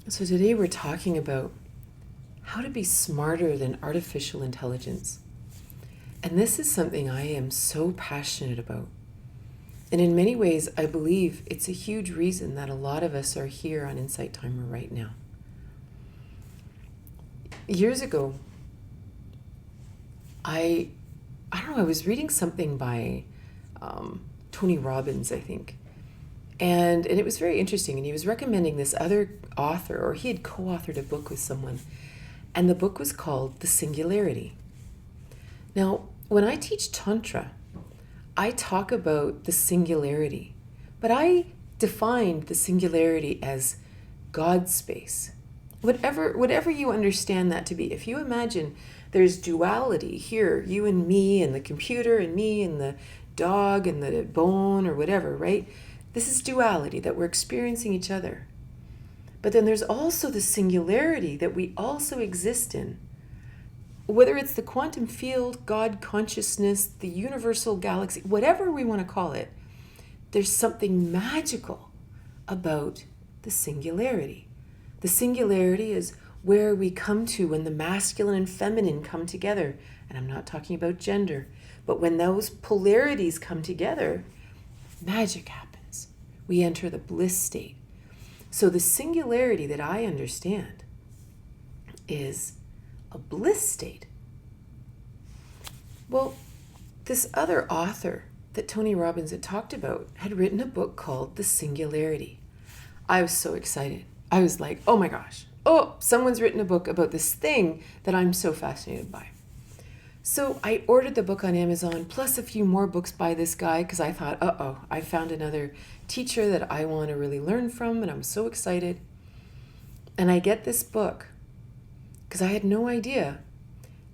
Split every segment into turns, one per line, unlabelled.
So today we're talking about how to be smarter than artificial intelligence. And this is something I am so passionate about. And in many ways, I believe it's a huge reason that a lot of us are here on Insight Timer right now. Years ago, I don't know, I was reading something by Tony Robbins, I think. And it was very interesting. And he was recommending this other author, or he had co-authored a book with someone. And the book was called The Singularity. Now, when I teach Tantra, I talk about the singularity. But I defined the singularity as God space. Whatever you understand that to be. If you imagine there's duality here, you and me and the computer and me and the dog and the bone or whatever, right? This is duality, that we're experiencing each other. But then there's also the singularity that we also exist in. Whether it's the quantum field, God consciousness, the universal galaxy, whatever we want to call it, there's something magical about the singularity. The singularity is where we come to when the masculine and feminine come together. And I'm not talking about gender, but when those polarities come together, magic happens. We enter the bliss state. So the singularity that I understand is a bliss state. Well, this other author that Tony Robbins had talked about had written a book called The Singularity. I was so excited. I was like, oh my gosh, someone's written a book about this thing that I'm so fascinated by. So I ordered the book on Amazon, plus a few more books by this guy, because I thought, I found another teacher that I want to really learn from, and I'm so excited. And I get this book, because I had no idea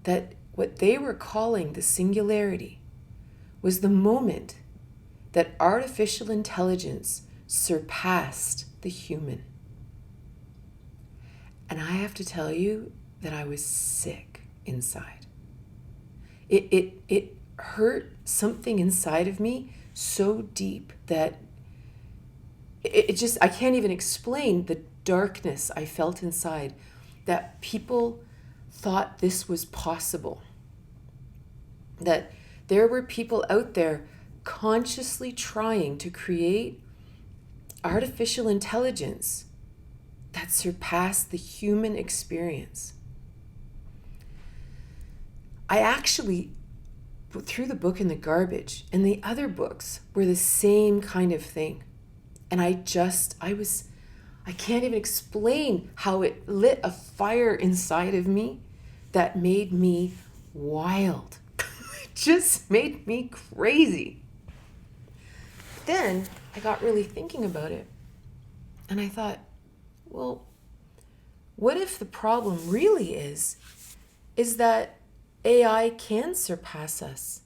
that what they were calling the singularity was the moment that artificial intelligence surpassed the human. And I have to tell you that I was sick inside. It hurt something inside of me so deep that I can't even explain the darkness I felt inside, that people thought this was possible. That there were people out there consciously trying to create artificial intelligence that surpassed the human experience. I actually threw the book in the garbage, and the other books were the same kind of thing. And I can't even explain how it lit a fire inside of me that made me wild. It just made me crazy. Then I got really thinking about it, and I thought, well, what if the problem really is that AI can surpass us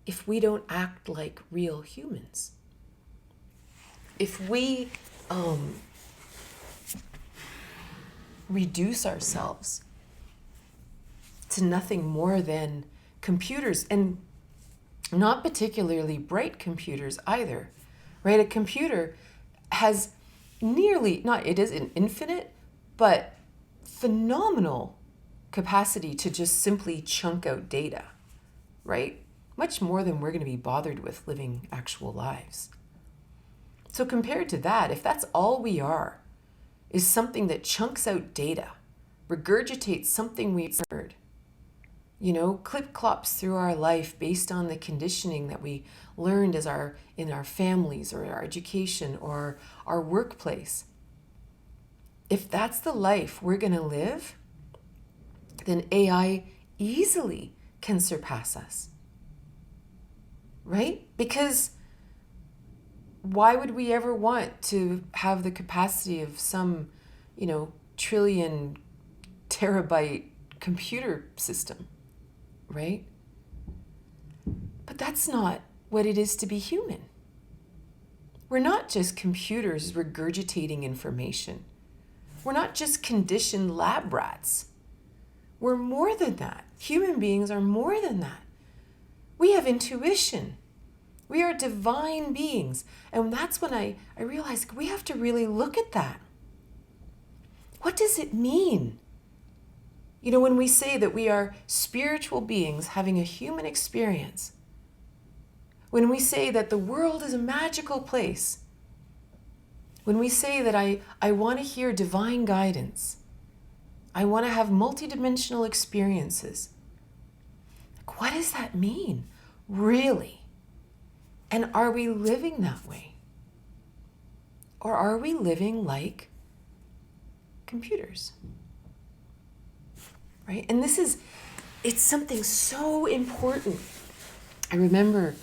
if we don't act like real humans? If we reduce ourselves to nothing more than computers, and not particularly bright computers either, right? A computer has it isn't infinite, but phenomenal capacity to just simply chunk out data, right? Much more than we're going to be bothered with living actual lives. So compared to that, if that's all we are, is something that chunks out data, regurgitates something we've heard, clip-clops through our life based on the conditioning that we learned in our families or our education or our workplace. If that's the life we're going to live, then AI easily can surpass us, right? Because why would we ever want to have the capacity of some, trillion terabyte computer system, right? But that's not what it is to be human. We're not just computers regurgitating information. We're not just conditioned lab rats. We're more than that. Human beings are more than that. We have intuition. We are divine beings. And that's when I realized we have to really look at that. What does it mean? You know, when we say that we are spiritual beings having a human experience, when we say that the world is a magical place, when we say that I want to hear divine guidance, I want to have multidimensional experiences, like, what does that mean, really? And are we living that way? Or are we living like computers? Right? And it's something so important. I remember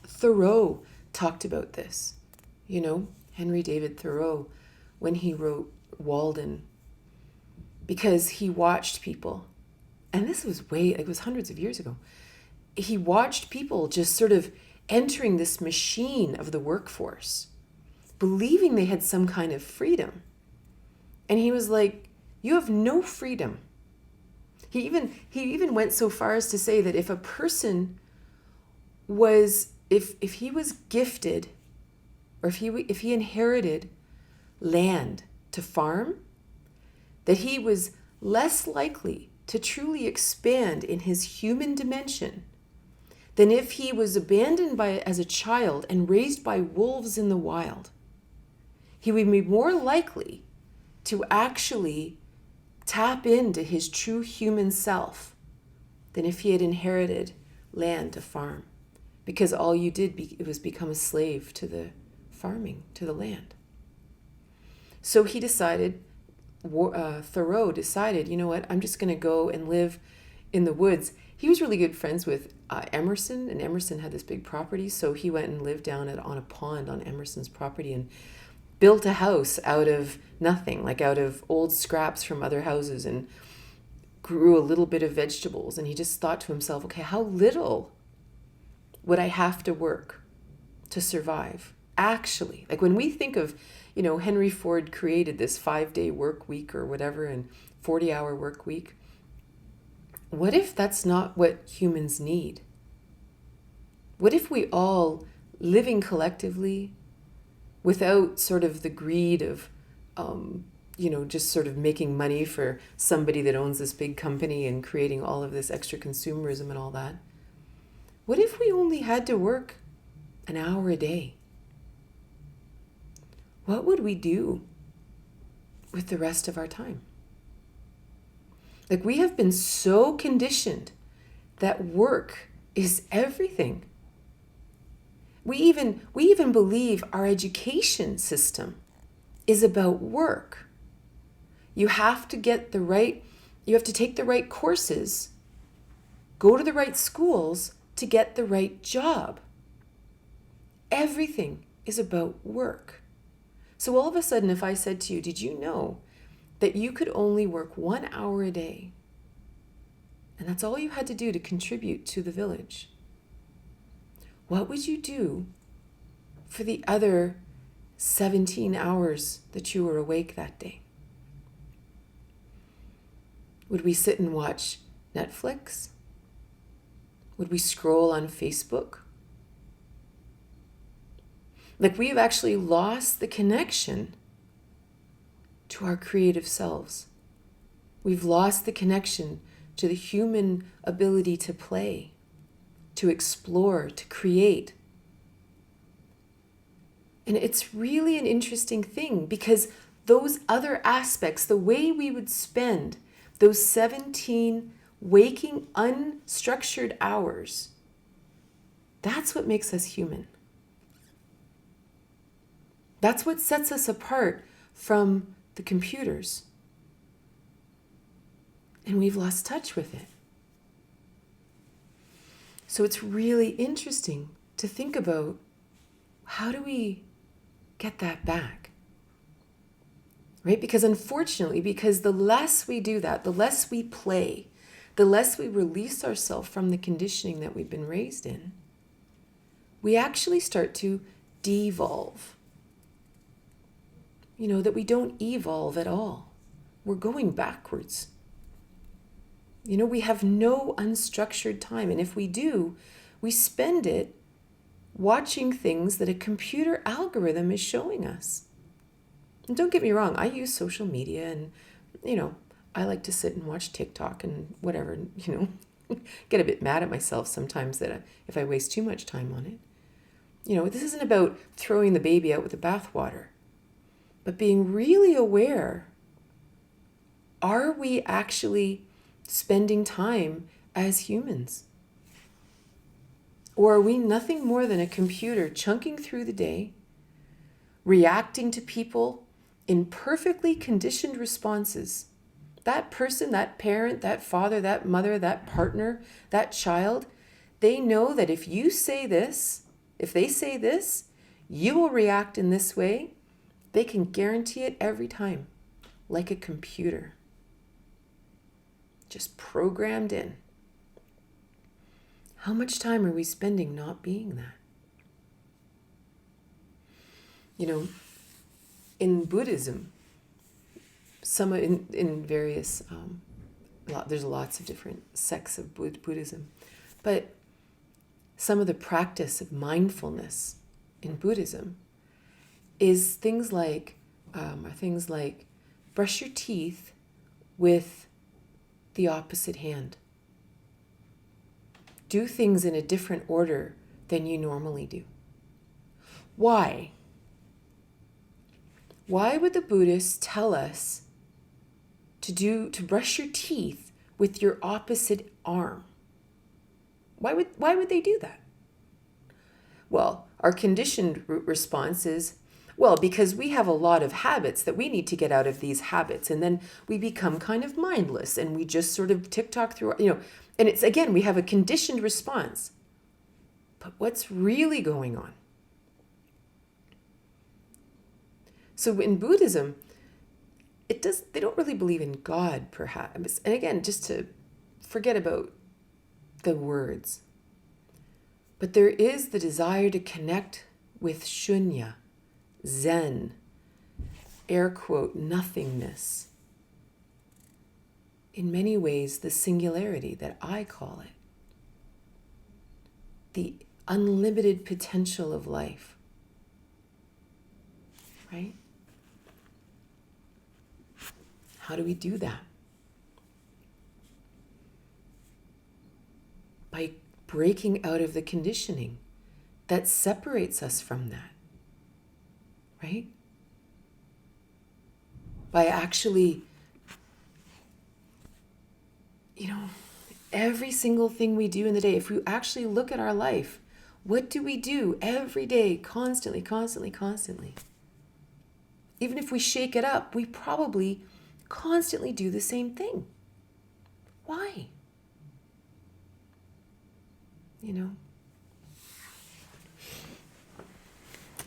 Thoreau talked about this, Henry David Thoreau, when he wrote Walden, because he watched people, and this was it was hundreds of years ago. He watched people just sort of entering this machine of the workforce, believing they had some kind of freedom. And he was like, you have no freedom. He even went so far as to say that if a person was, if he was gifted, or if he inherited land to farm, that he was less likely to truly expand in his human dimension than if he was abandoned as a child and raised by wolves in the wild. He would be more likely to actually tap into his true human self than if he had inherited land to farm, because all you did was become a slave to the farming, to the land. So he decided, Thoreau decided, you know what, I'm just going to go and live in the woods. He was really good friends with Emerson, and Emerson had this big property, so he went and lived down on a pond on Emerson's property and built a house out of nothing, like out of old scraps from other houses, and grew a little bit of vegetables. And he just thought to himself, okay, how little would I have to work to survive? Actually, like when we think of, Henry Ford created this 5-day work week or whatever, and 40-hour work week. What if that's not what humans need? What if we all, living collectively, without sort of the greed of, just sort of making money for somebody that owns this big company and creating all of this extra consumerism and all that, what if we only had to work an hour a day? What would we do with the rest of our time? Like, we have been so conditioned that work is everything. We even believe our education system is about work. You have to take the right courses, go to the right schools to get the right job. Everything is about work. So all of a sudden, if I said to you, did you know that you could only work 1 hour a day? And that's all you had to do to contribute to the village. What would you do for the other 17 hours that you were awake that day? Would we sit and watch Netflix? Would we scroll on Facebook? Like, we've actually lost the connection to our creative selves. We've lost the connection to the human ability to play, to explore, to create. And it's really an interesting thing, because those other aspects, the way we would spend those 17 waking, unstructured hours, that's what makes us human. That's what sets us apart from the computers. And we've lost touch with it. So it's really interesting to think about, how do we get that back? Right? Because unfortunately, the less we do that, the less we play, the less we release ourselves from the conditioning that we've been raised in, we actually start to devolve. That we don't evolve at all. We're going backwards. We have no unstructured time. And if we do, we spend it watching things that a computer algorithm is showing us. And don't get me wrong, I use social media and, I like to sit and watch TikTok and whatever, get a bit mad at myself sometimes that if I waste too much time on it. This isn't about throwing the baby out with the bathwater, but being really aware. Are we actually spending time as humans? Or are we nothing more than a computer chunking through the day, reacting to people in perfectly conditioned responses? That person, that parent, that father, that mother, that partner, that child, they know that if they say this, you will react in this way. They can guarantee it every time, like a computer. Just programmed in. How much time are we spending not being that? In Buddhism, in various, there's lots of different sects of Buddhism, but some of the practice of mindfulness in Buddhism is things like brush your teeth with the opposite hand. Do things in a different order than you normally do. Why? Why would the Buddhists tell us to brush your teeth with your opposite arm? Why would they do that? Well, our conditioned response is, because we have a lot of habits that we need to get out of these habits, and then we become kind of mindless and we just sort of TikTok through, and it's, again, we have a conditioned response. But what's really going on? So in Buddhism, they don't really believe in God, perhaps. And again, just to forget about the words. But there is the desire to connect with shunya, Zen, air quote, nothingness. In many ways, the singularity that I call it. The unlimited potential of life. Right? How do we do that? By breaking out of the conditioning that separates us from that. Right? By actually, every single thing we do in the day, if we actually look at our life, what do we do every day, constantly? Even if we shake it up, we probably constantly do the same thing. Why?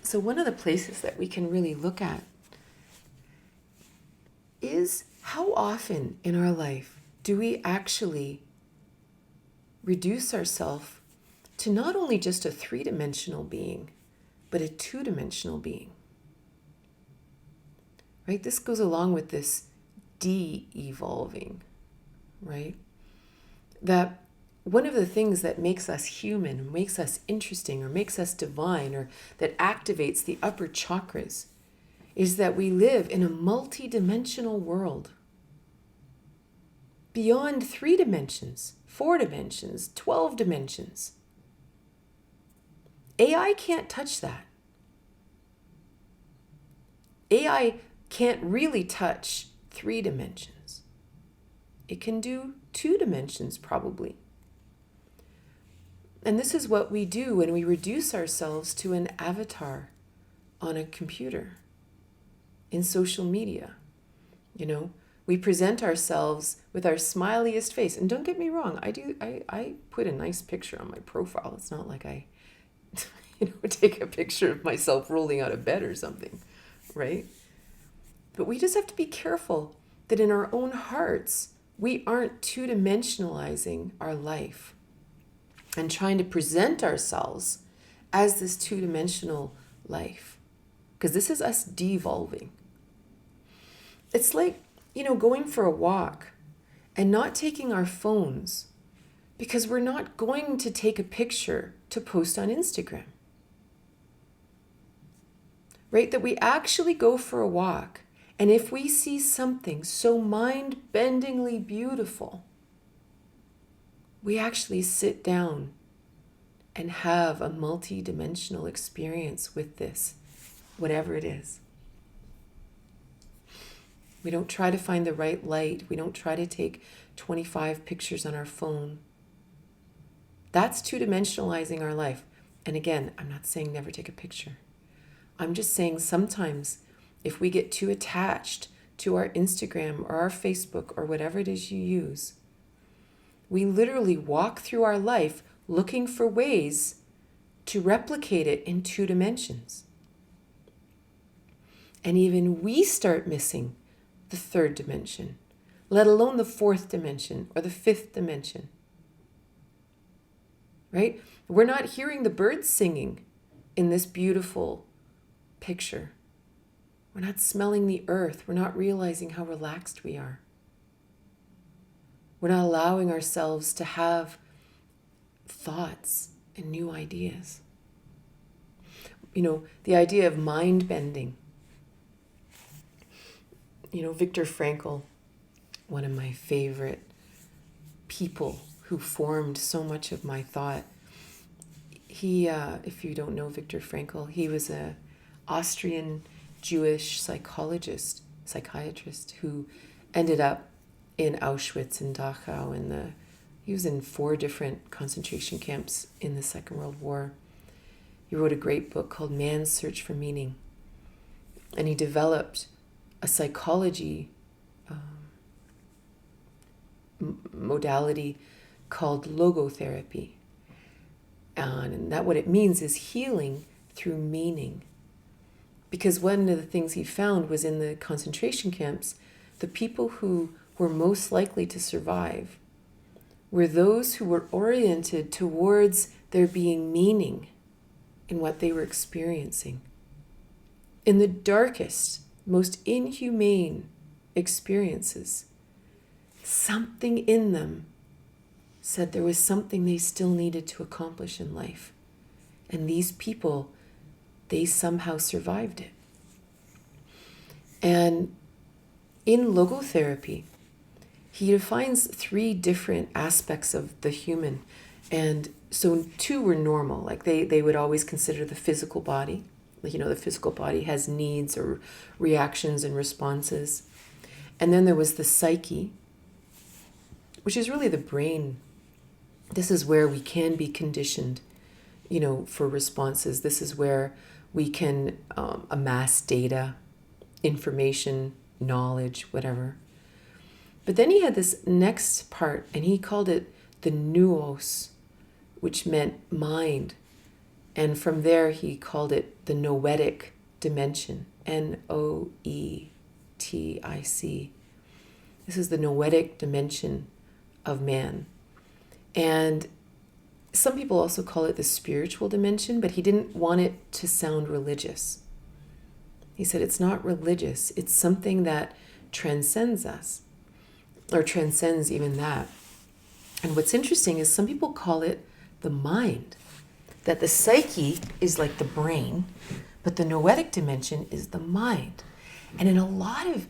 So one of the places that we can really look at is how often in our life do we actually reduce ourselves to not only just a 3-dimensional being, but a 2-dimensional being. Right? This goes along with this de-evolving, right? That one of the things that makes us human, makes us interesting, or makes us divine, or that activates the upper chakras is that we live in a multi-dimensional world. Beyond 3 dimensions, 4 dimensions, 12 dimensions. AI can't touch that. AI can't really touch 3 dimensions. It can do 2 dimensions probably. And this is what we do when we reduce ourselves to an avatar on a computer, in social media. We present ourselves with our smiliest face. And don't get me wrong, I put a nice picture on my profile. It's not like I take a picture of myself rolling out of bed or something, right? But we just have to be careful that in our own hearts, we aren't 2-dimensionalizing our life and trying to present ourselves as this 2-dimensional life. Because this is us devolving. It's like, going for a walk and not taking our phones because we're not going to take a picture to post on Instagram. right? That we actually go for a walk, and if we see something so mind-bendingly beautiful, we actually sit down and have a multi-dimensional experience with this, whatever it is. We don't try to find the right light. We don't try to take 25 pictures on our phone. That's two-dimensionalizing our life. And again, I'm not saying never take a picture. I'm just saying sometimes if we get too attached to our Instagram or our Facebook or whatever it is you use, we literally walk through our life looking for ways to replicate it in 2 dimensions. And even we start missing the 3rd dimension, let alone the 4th dimension or the 5th dimension. Right? We're not hearing the birds singing in this beautiful picture. We're not smelling the earth. We're not realizing how relaxed we are. We're not allowing ourselves to have thoughts and new ideas. You know, the idea of mind bending. You know, Viktor Frankl, one of my favorite people who formed so much of my thought. He, if you don't know Viktor Frankl, he was a Austrian Jewish psychiatrist who ended up in Auschwitz and Dachau. He was in 4 different concentration camps in the Second World War. He wrote a great book called Man's Search for Meaning. And he developed a psychology modality called logotherapy. And that what it means is healing through meaning. Because one of the things he found was in the concentration camps, the people who were most likely to survive were those who were oriented towards there being meaning in what they were experiencing. In the darkest, most inhumane experiences, something in them said there was something they still needed to accomplish in life. And these people, they somehow survived it. And in logotherapy, he defines 3 different aspects of the human. And so 2 were normal, like they would always consider the physical body. Like, you know, the physical body has needs or reactions and responses. And then there was the psyche, which is really the brain. This is where we can be conditioned, you know, for responses. This is where we can amass data, information, knowledge, whatever. But then he had this next part, and he called it the nous, which meant mind. And from there, he called it the Noetic Dimension, Noetic. This is the Noetic Dimension of man. And some people also call it the spiritual dimension, but he didn't want it to sound religious. He said it's not religious. It's something that transcends us, or transcends even that. And what's interesting is some people call it the mind, that the psyche is like the brain, but the Noetic dimension is the mind. And in a lot of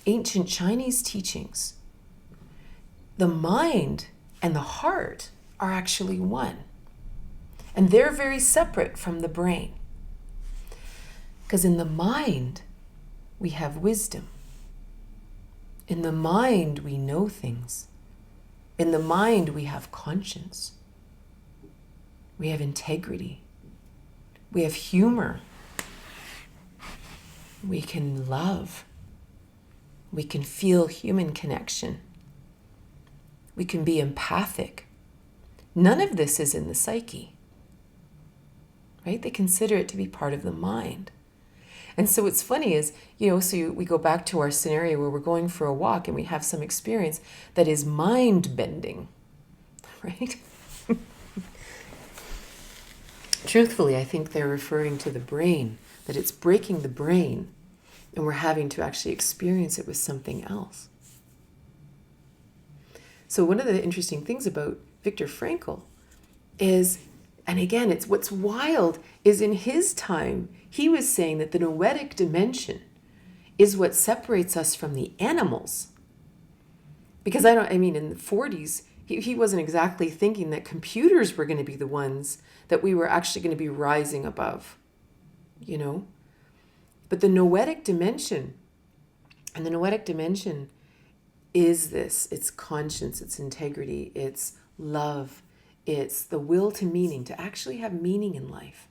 ancient Chinese teachings, the mind and the heart are actually one. And they're very separate from the brain. Because in the mind, we have wisdom. In the mind, we know things. In the mind, we have conscience. We have integrity. We have humor. We can love. We can feel human connection. We can be empathic. None of this is in the psyche, right? They consider it to be part of the mind. And so what's funny is, we go back to our scenario where we're going for a walk and we have some experience that is mind-bending, right? Truthfully, I think they're referring to the brain, that it's breaking the brain and we're having to actually experience it with something else. So one of the interesting things about Viktor Frankl is And again, it's what's wild is in his time, he was saying that the Noetic Dimension is what separates us from the animals. Because in the 40s, he wasn't exactly thinking that computers were going to be the ones that we were actually going to be rising above, you know? But the Noetic Dimension, and the Noetic Dimension is this, it's conscience, it's integrity, it's love, it's the will to meaning, to actually have meaning in life.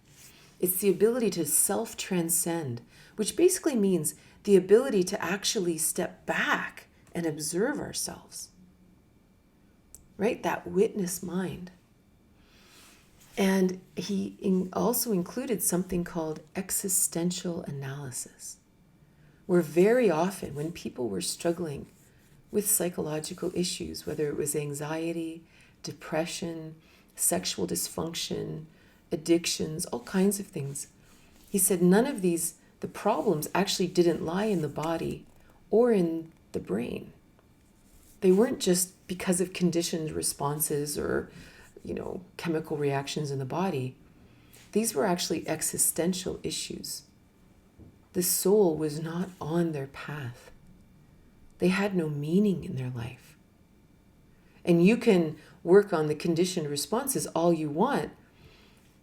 It's the ability to self-transcend, which basically means the ability to actually step back and observe ourselves, right? That witness mind. And he also included something called existential analysis, where very often when people were struggling with psychological issues, whether it was anxiety, depression, sexual dysfunction, addictions, all kinds of things, he said none of these, the problems actually didn't lie in the body or in the brain. They weren't just because of conditioned responses or, chemical reactions in the body. These were actually existential issues. The soul was not on their path. They had no meaning in their life. And you can work on the conditioned responses all you want,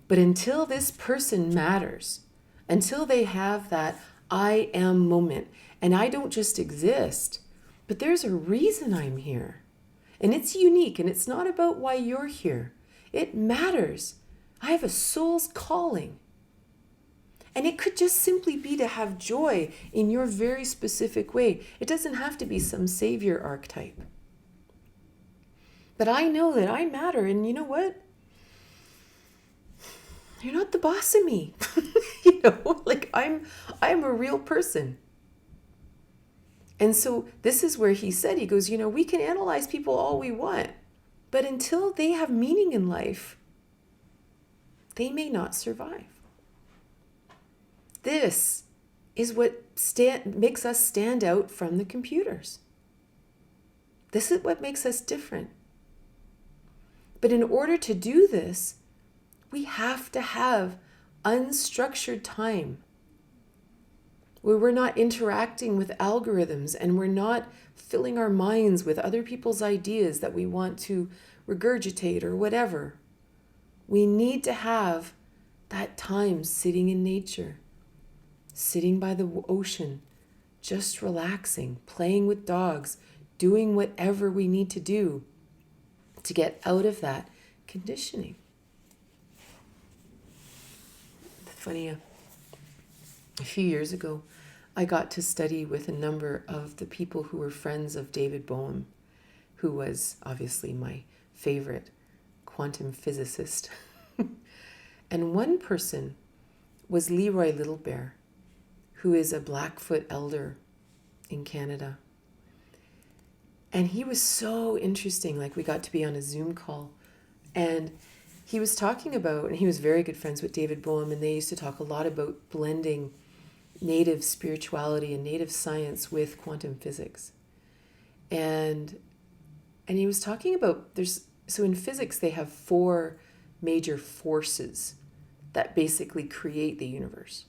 but until this person matters, until they have that I am moment, and I don't just exist, but there's a reason I'm here. And it's unique, and it's not about why you're here. It matters. I have a soul's calling. And it could just simply be to have joy in your very specific way. It doesn't have to be some savior archetype. But I know that I matter, and you know what? You're not the boss of me. I'm a real person. And so this is where he said, he goes, we can analyze people all we want, but until they have meaning in life, they may not survive. This is what makes us stand out from the computers. This is what makes us different. But in order to do this, we have to have unstructured time where we're not interacting with algorithms and we're not filling our minds with other people's ideas that we want to regurgitate or whatever. We need to have that time sitting in nature, sitting by the ocean, just relaxing, playing with dogs, doing whatever we need to do to get out of that conditioning. Funny, a few years ago, I got to study with a number of the people who were friends of David Bohm, who was obviously my favorite quantum physicist. And one person was Leroy Little Bear, who is a Blackfoot elder in Canada. And he was so interesting. We got to be on a Zoom call, and he was talking about, and he was very good friends with David Bohm, and they used to talk a lot about blending native spirituality and native science with quantum physics. And he was talking about, so in physics they have 4 major forces that basically create the universe.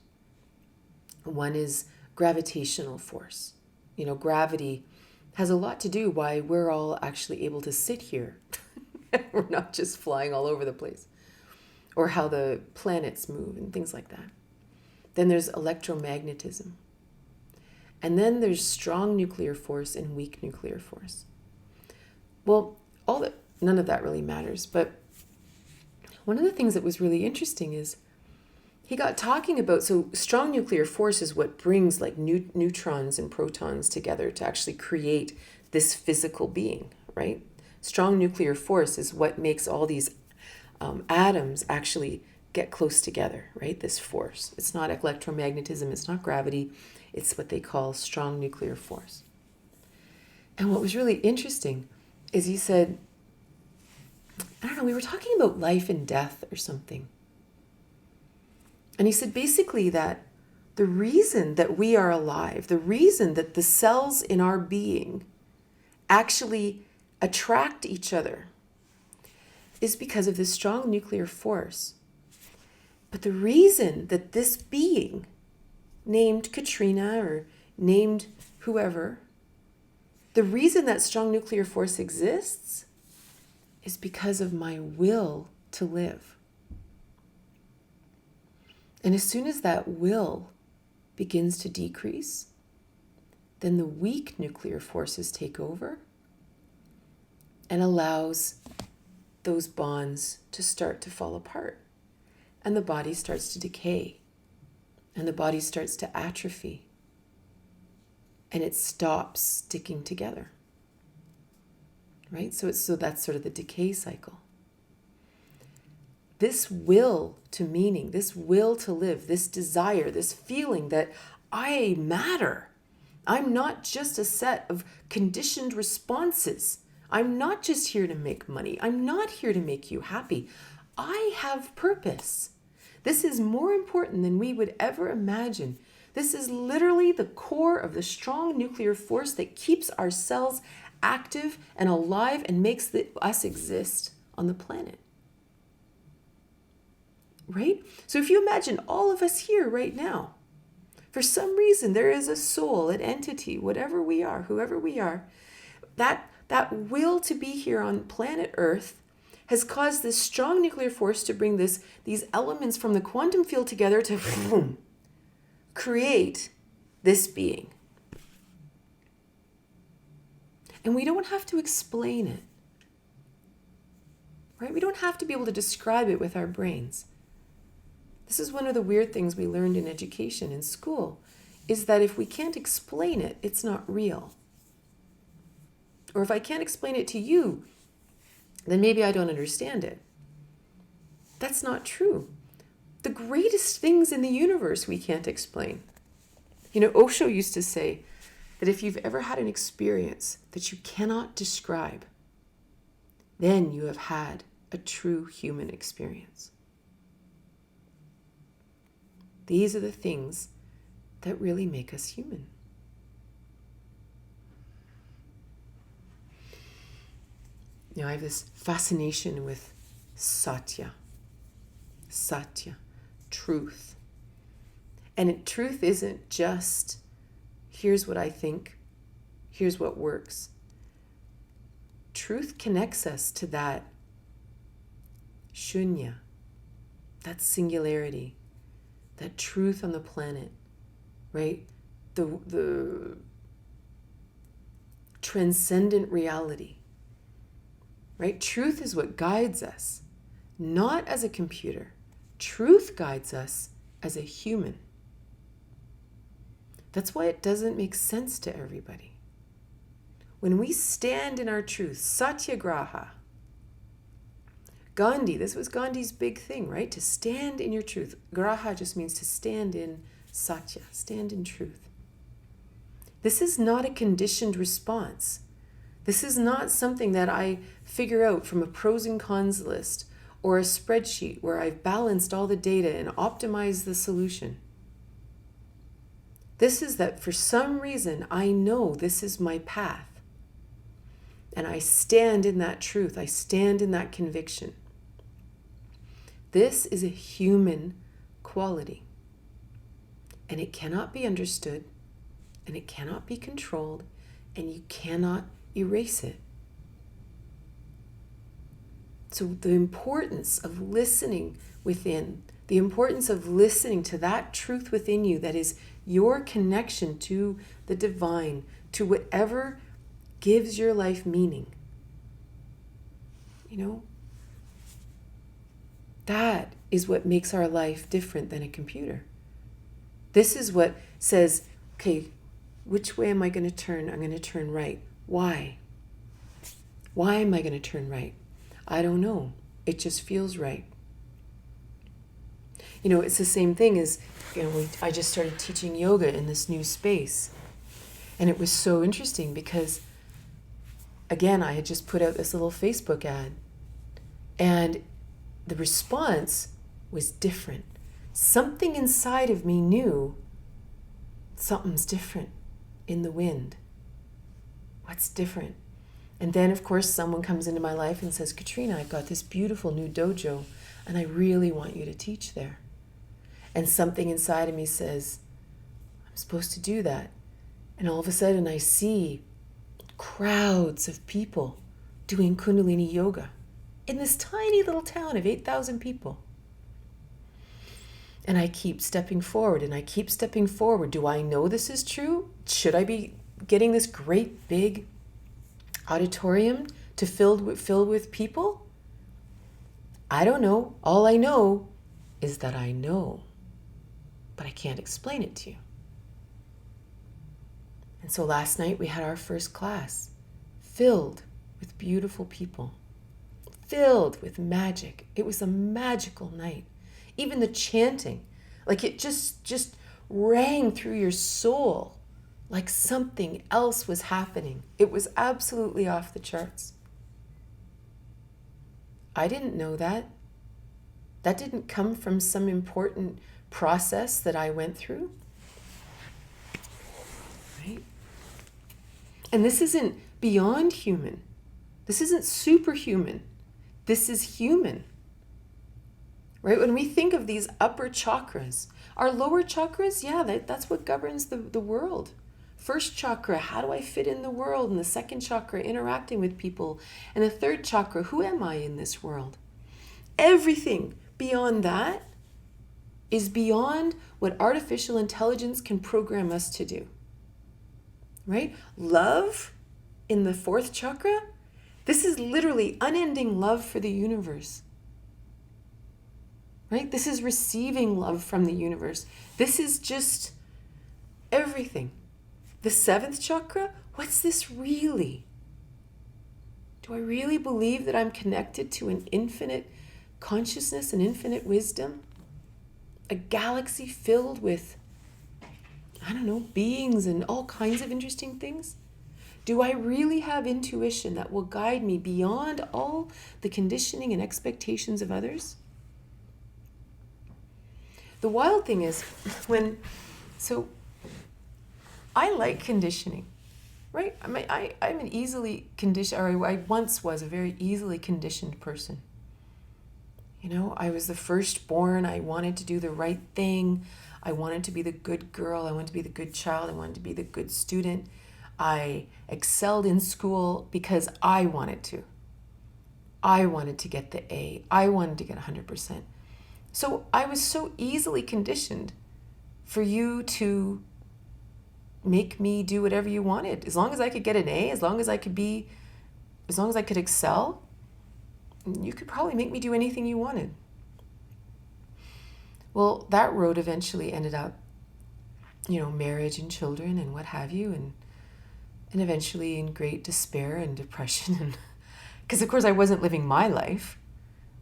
One is gravitational force. Gravity has a lot to do why we're all actually able to sit here. We're not just flying all over the place. Or how the planets move and things like that. Then there's electromagnetism. And then there's strong nuclear force and weak nuclear force. Well, none of that really matters. But one of the things that was really interesting is he got talking about, so strong nuclear force is what brings neutrons and protons together to actually create this physical being, right? Strong nuclear force is what makes all these atoms actually get close together, right? This force. It's not electromagnetism, it's not gravity, it's what they call strong nuclear force. And what was really interesting is he said, we were talking about life and death or something. And he said basically that the reason that we are alive, the reason that the cells in our being actually attract each other is because of this strong nuclear force. But the reason that this being, named Katrina or named whoever, the reason that strong nuclear force exists is because of my will to live. And as soon as that will begins to decrease, then the weak nuclear forces take over and allows those bonds to start to fall apart. And the body starts to decay. And the body starts to atrophy. And it stops sticking together. Right? So that's sort of the decay cycle. This will to meaning, this will to live, this desire, this feeling that I matter. I'm not just a set of conditioned responses. I'm not just here to make money. I'm not here to make you happy. I have purpose. This is more important than we would ever imagine. This is literally the core of the strong nuclear force that keeps our cells active and alive and makes us exist on the planet. Right? So if you imagine all of us here right now, for some reason there is a soul, an entity, whatever we are, whoever we are, that will to be here on planet Earth has caused this strong nuclear force to bring these elements from the quantum field together to create this being. And we don't have to explain it. Right? We don't have to be able to describe it with our brains. This is one of the weird things we learned in education in school, is that if we can't explain it, it's not real. Or if I can't explain it to you, then maybe I don't understand it. That's not true. The greatest things in the universe we can't explain. You know, Osho used to say that if you've ever had an experience that you cannot describe, then you have had a true human experience. These are the things that really make us human. You know, I have this fascination with satya, truth. And truth isn't just, here's what I think, here's what works. Truth connects us to that shunya, that singularity, that truth on the planet, right? The transcendent reality. Right? Truth is what guides us, not as a computer. Truth guides us as a human. That's why it doesn't make sense to everybody. When we stand in our truth, satyagraha, Gandhi, this was Gandhi's big thing, right? To stand in your truth. Graha just means to stand in satya, stand in truth. This is not a conditioned response. This is not something that I figure out from a pros and cons list or a spreadsheet where I've balanced all the data and optimized the solution. This is that for some reason I know this is my path. And I stand in that truth. I stand in that conviction. This is a human quality. And it cannot be understood. And it cannot be controlled. And you cannot erase it. So the importance of listening within, the importance of listening to that truth within you that is your connection to the divine, to whatever gives your life meaning. You know, that is what makes our life different than a computer. This is what says, okay, which way am I going to turn? I'm going to turn right. Why? Why am I going to turn right? I don't know. It just feels right. You know, it's the same thing as, I just started teaching yoga in this new space. And it was so interesting because, again, I had just put out this little Facebook ad. And the response was different. Something inside of me knew something's different in the wind. What's different? And then, of course, someone comes into my life and says, Katrina, I've got this beautiful new dojo, and I really want you to teach there. And something inside of me says, I'm supposed to do that. And all of a sudden, I see crowds of people doing Kundalini Yoga in this tiny little town of 8,000 people. And I keep stepping forward, and I keep stepping forward. Do I know this is true? Should I be getting this great big auditorium to fill with people? I don't know. All I know is that I know, but I can't explain it to you. And so last night we had our first class, filled with beautiful people, filled with magic. It was a magical night. Even the chanting, like it just rang through your soul, like something else was happening. It was absolutely off the charts. I didn't know that. That didn't come from some important process that I went through. Right? And this isn't beyond human. This isn't superhuman. This is human. Right? When we think of these upper chakras, our lower chakras, yeah, that's what governs the world. First chakra, how do I fit in the world? And the second chakra, interacting with people. And the third chakra, who am I in this world? Everything beyond that is beyond what artificial intelligence can program us to do. Right? Love in the fourth chakra, this is literally unending love for the universe. Right? This is receiving love from the universe. This is just everything. The seventh chakra, what's this really? Do I really believe that I'm connected to an infinite consciousness and infinite wisdom? A galaxy filled with, I don't know, beings and all kinds of interesting things? Do I really have intuition that will guide me beyond all the conditioning and expectations of others? The wild thing is so I like conditioning, right? I'm an easily conditioned, or I once was a very easily conditioned person. You know, I was the firstborn. I wanted to do the right thing. I wanted to be the good girl. I wanted to be the good child. I wanted to be the good student. I excelled in school because I wanted to. I wanted to get the A. I wanted to get 100%. So I was so easily conditioned for you to make me do whatever you wanted. As long as I could get an A, as long as I could excel, you could probably make me do anything you wanted. Well, that road eventually ended up, marriage and children and what have you, and eventually in great despair and depression. And because of course I wasn't living my life.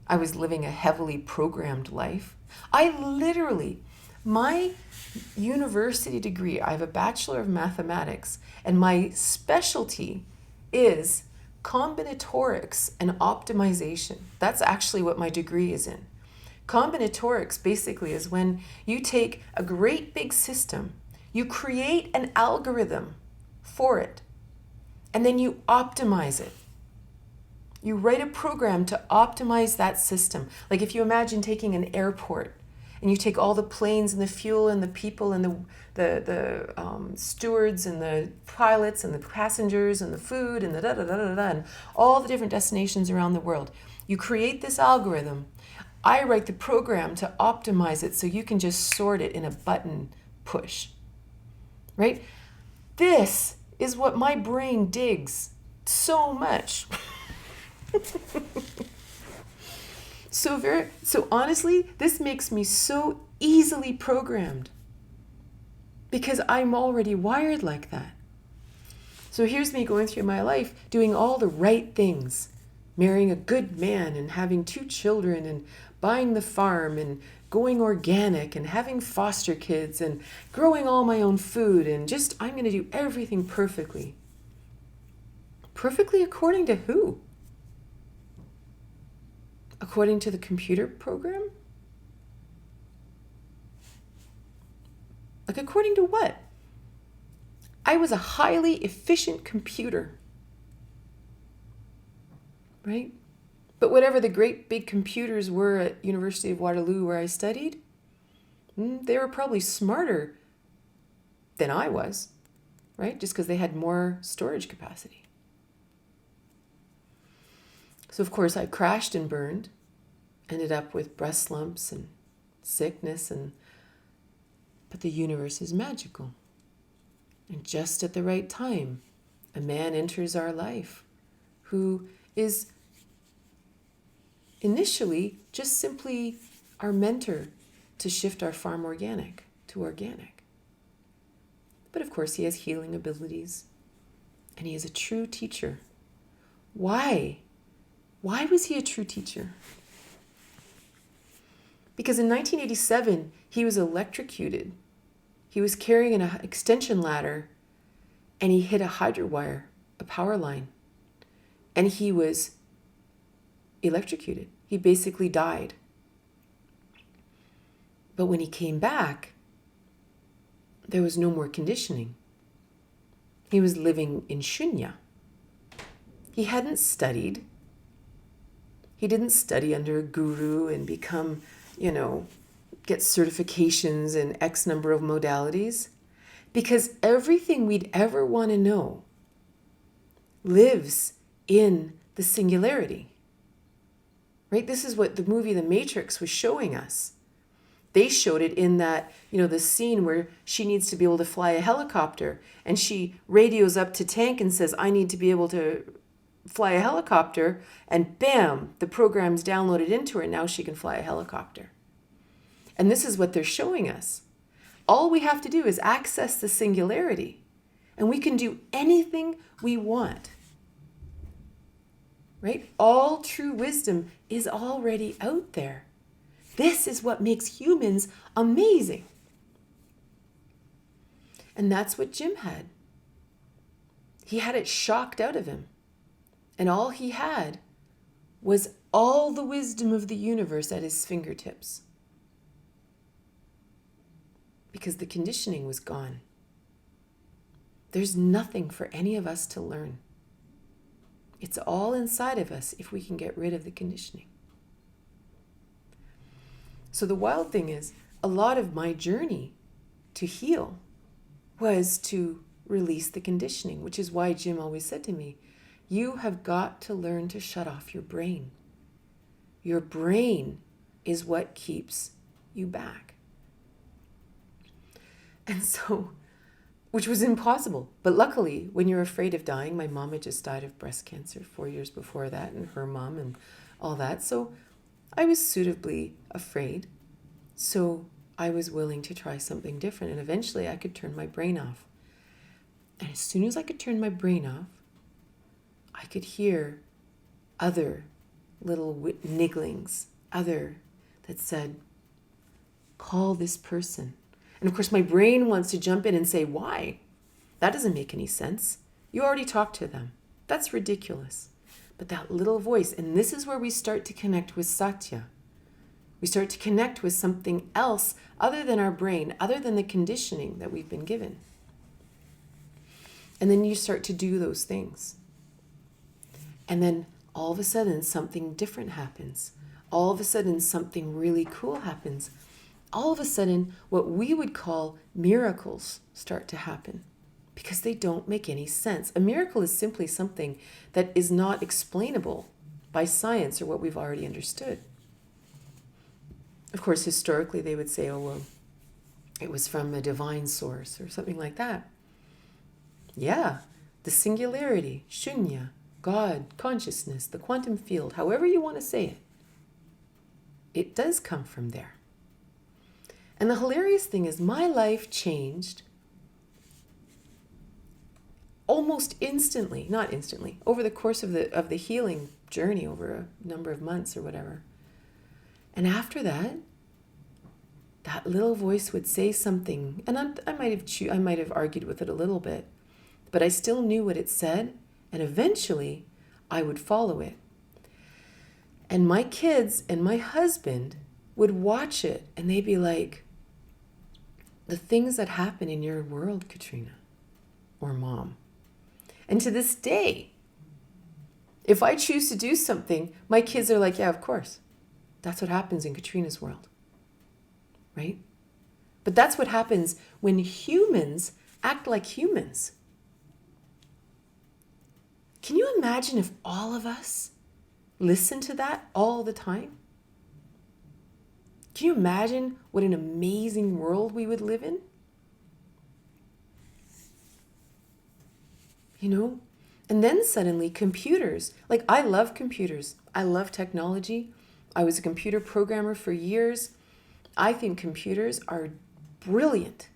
I was living a heavily programmed life. My university degree, I have a Bachelor of Mathematics, and my specialty is combinatorics and optimization. That's actually what my degree is in. Combinatorics basically is when you take a great big system, you create an algorithm for it, and then you optimize it. You write a program to optimize that system. Like if you imagine taking an airport and you take all the planes and the fuel and the people and the stewards and the pilots and the passengers and the food and the da-da-da-da-da and all the different destinations around the world. You create this algorithm. I write the program to optimize it so you can just sort it in a button push. Right? This is what my brain digs so much. So honestly, this makes me so easily programmed because I'm already wired like that. So here's me going through my life doing all the right things, marrying a good man and having 2 children and buying the farm and going organic and having foster kids and growing all my own food and just, I'm going to do everything perfectly. Perfectly according to who? According to the computer program? Like according to what? I was a highly efficient computer. right? But whatever the great big computers were at University of Waterloo where I studied, they were probably smarter than I was, right? Just because they had more storage capacity. So of course I crashed and burned, ended up with breast lumps and sickness, but the universe is magical. And just at the right time, a man enters our life who is initially just simply our mentor to shift our farm organic to organic. But of course he has healing abilities and he is a true teacher. Why? Why was he a true teacher? Because in 1987, he was electrocuted. He was carrying an extension ladder and he hit a hydro wire, a power line, and he was electrocuted. He basically died. But when he came back, there was no more conditioning. He was living in shunya. He hadn't studied. He didn't study under a guru and become, get certifications in X number of modalities. Because everything we'd ever want to know lives in the singularity. Right? This is what the movie The Matrix was showing us. They showed it in that, the scene where she needs to be able to fly a helicopter and she radios up to Tank and says, I need to be able to fly a helicopter, and bam, the program's downloaded into her and now she can fly a helicopter. And this is what they're showing us. All we have to do is access the singularity and we can do anything we want. Right? All true wisdom is already out there. This is what makes humans amazing. And that's what Jim had. He had it shocked out of him. And all he had was all the wisdom of the universe at his fingertips. Because the conditioning was gone. There's nothing for any of us to learn. It's all inside of us if we can get rid of the conditioning. So the wild thing is, a lot of my journey to heal was to release the conditioning, which is why Jim always said to me, you have got to learn to shut off your brain. Your brain is what keeps you back. And so, which was impossible. But luckily, when you're afraid of dying, my mom had just died of breast cancer 4 years before that, and her mom and all that. So I was suitably afraid. So I was willing to try something different. And eventually I could turn my brain off. And as soon as I could turn my brain off, I could hear other little nigglings, that said, call this person. And of course my brain wants to jump in and say, why? That doesn't make any sense. You already talked to them. That's ridiculous. But that little voice, and this is where we start to connect with Satya. We start to connect with something else other than our brain, other than the conditioning that we've been given. And then you start to do those things. And then all of a sudden something different happens. All of a sudden something really cool happens. All of a sudden what we would call miracles start to happen because they don't make any sense. A miracle is simply something that is not explainable by science or what we've already understood. Of course, historically they would say, oh, well, it was from a divine source or something like that. Yeah, the singularity, shunya, God, consciousness, the quantum field, however you want to say it, it does come from there. And the hilarious thing is my life changed almost instantly, not instantly, over the course of the healing journey over a number of months or whatever. And after that, that little voice would say something, and I might have argued with it a little bit, but I still knew what it said, and eventually I would follow it. And my kids and my husband would watch it, and they'd be like, the things that happen in your world, Katrina, or Mom. And to this day, If I choose to do something, my kids are like, yeah, of course. That's what happens in Katrina's world, right? But that's what happens when humans act like humans. Can you imagine if all of us listened to that all the time? Can you imagine what an amazing world we would live in? You know? And then suddenly computers, like I love computers. I love technology. I was a computer programmer for years. I think computers are brilliant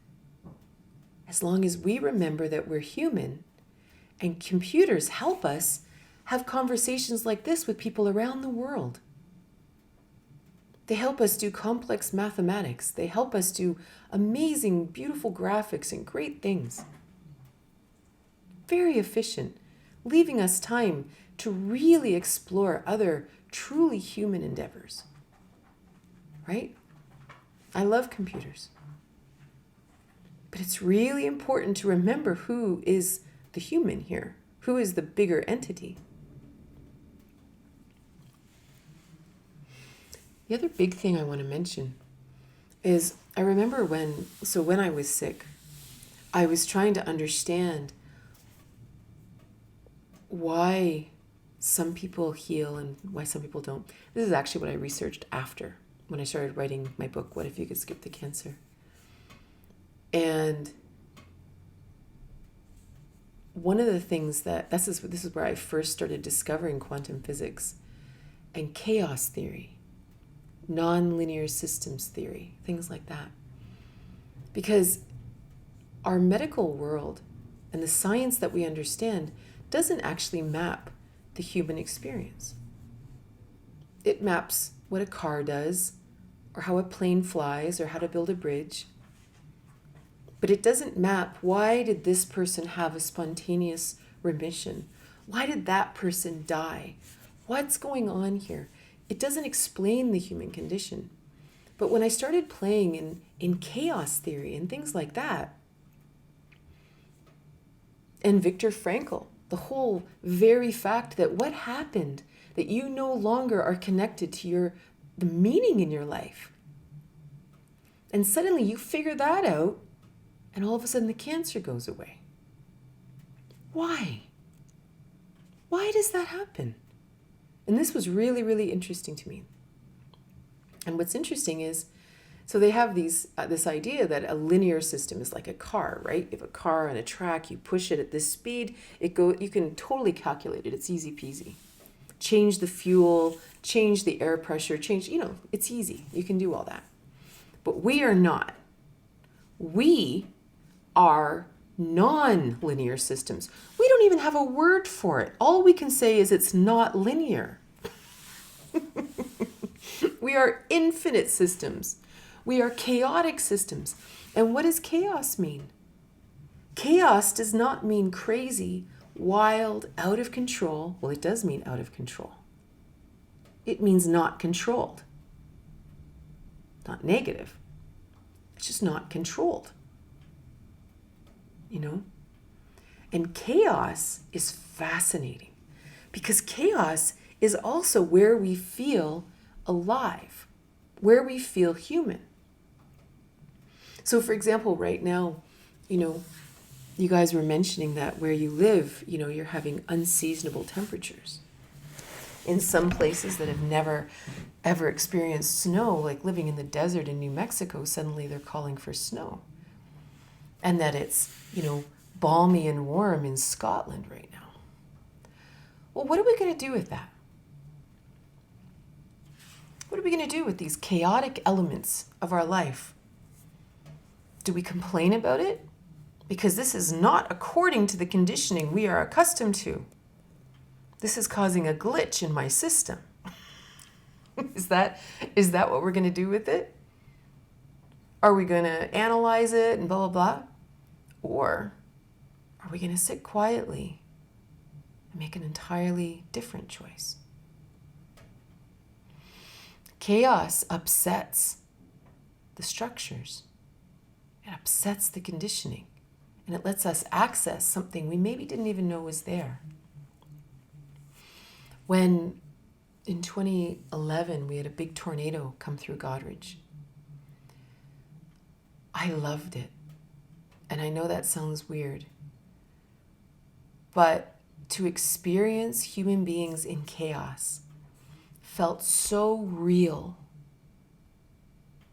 as long as we remember that we're human, and computers help us have conversations like this with people around the world. They help us do complex mathematics. They help us do amazing, beautiful graphics and great things. Very efficient, leaving us time to really explore other truly human endeavors. Right? I love computers. But it's really important to remember who is the human here, who is the bigger entity. The other big thing I want to mention is I remember when I was sick, I was trying to understand why some people heal and why some people don't. This is actually what I researched after when I started writing my book, What If You Could Skip the Cancer? And one of the things this is where I first started discovering quantum physics and chaos theory, non-linear systems theory, things like that. Because our medical world and the science that we understand doesn't actually map the human experience. It maps what a car does, or how a plane flies, or how to build a bridge. But it doesn't map, why did this person have a spontaneous remission? Why did that person die? What's going on here? It doesn't explain the human condition. But when I started playing in chaos theory and things like that, and Viktor Frankl, the whole very fact that what happened, that you no longer are connected to the meaning in your life. And suddenly you figure that out, and all of a sudden the cancer goes away. Why? Why does that happen? And this was really, really interesting to me. And what's interesting is, so they have this idea that a linear system is like a car, right? You have a car on a track, you push it at this speed, you can totally calculate it. It's easy peasy. Change the fuel, change the air pressure, it's easy. You can do all that. But we are not. We are non-linear systems. We don't even have a word for it. All we can say is it's not linear. We are infinite systems. We are chaotic systems. And what does chaos mean? Chaos does not mean crazy, wild, out of control. Well, it does mean out of control. It means not controlled. Not negative. It's just not controlled. And chaos is fascinating because chaos is also where we feel alive, where we feel human. So for example, right now, you guys were mentioning that where you live, you're having unseasonable temperatures. In some places that have never ever experienced snow, like living in the desert in New Mexico, suddenly they're calling for snow. And that it's, balmy and warm in Scotland right now. Well, what are we going to do with that? What are we going to do with these chaotic elements of our life? Do we complain about it? Because this is not according to the conditioning we are accustomed to. This is causing a glitch in my system. Is that what we're going to do with it? Are we going to analyze it and blah, blah, blah? Or are we going to sit quietly and make an entirely different choice? Chaos upsets the structures. It upsets the conditioning. And it lets us access something we maybe didn't even know was there. When in 2011 we had a big tornado come through Goderich, I loved it. And I know that sounds weird, but to experience human beings in chaos felt so real.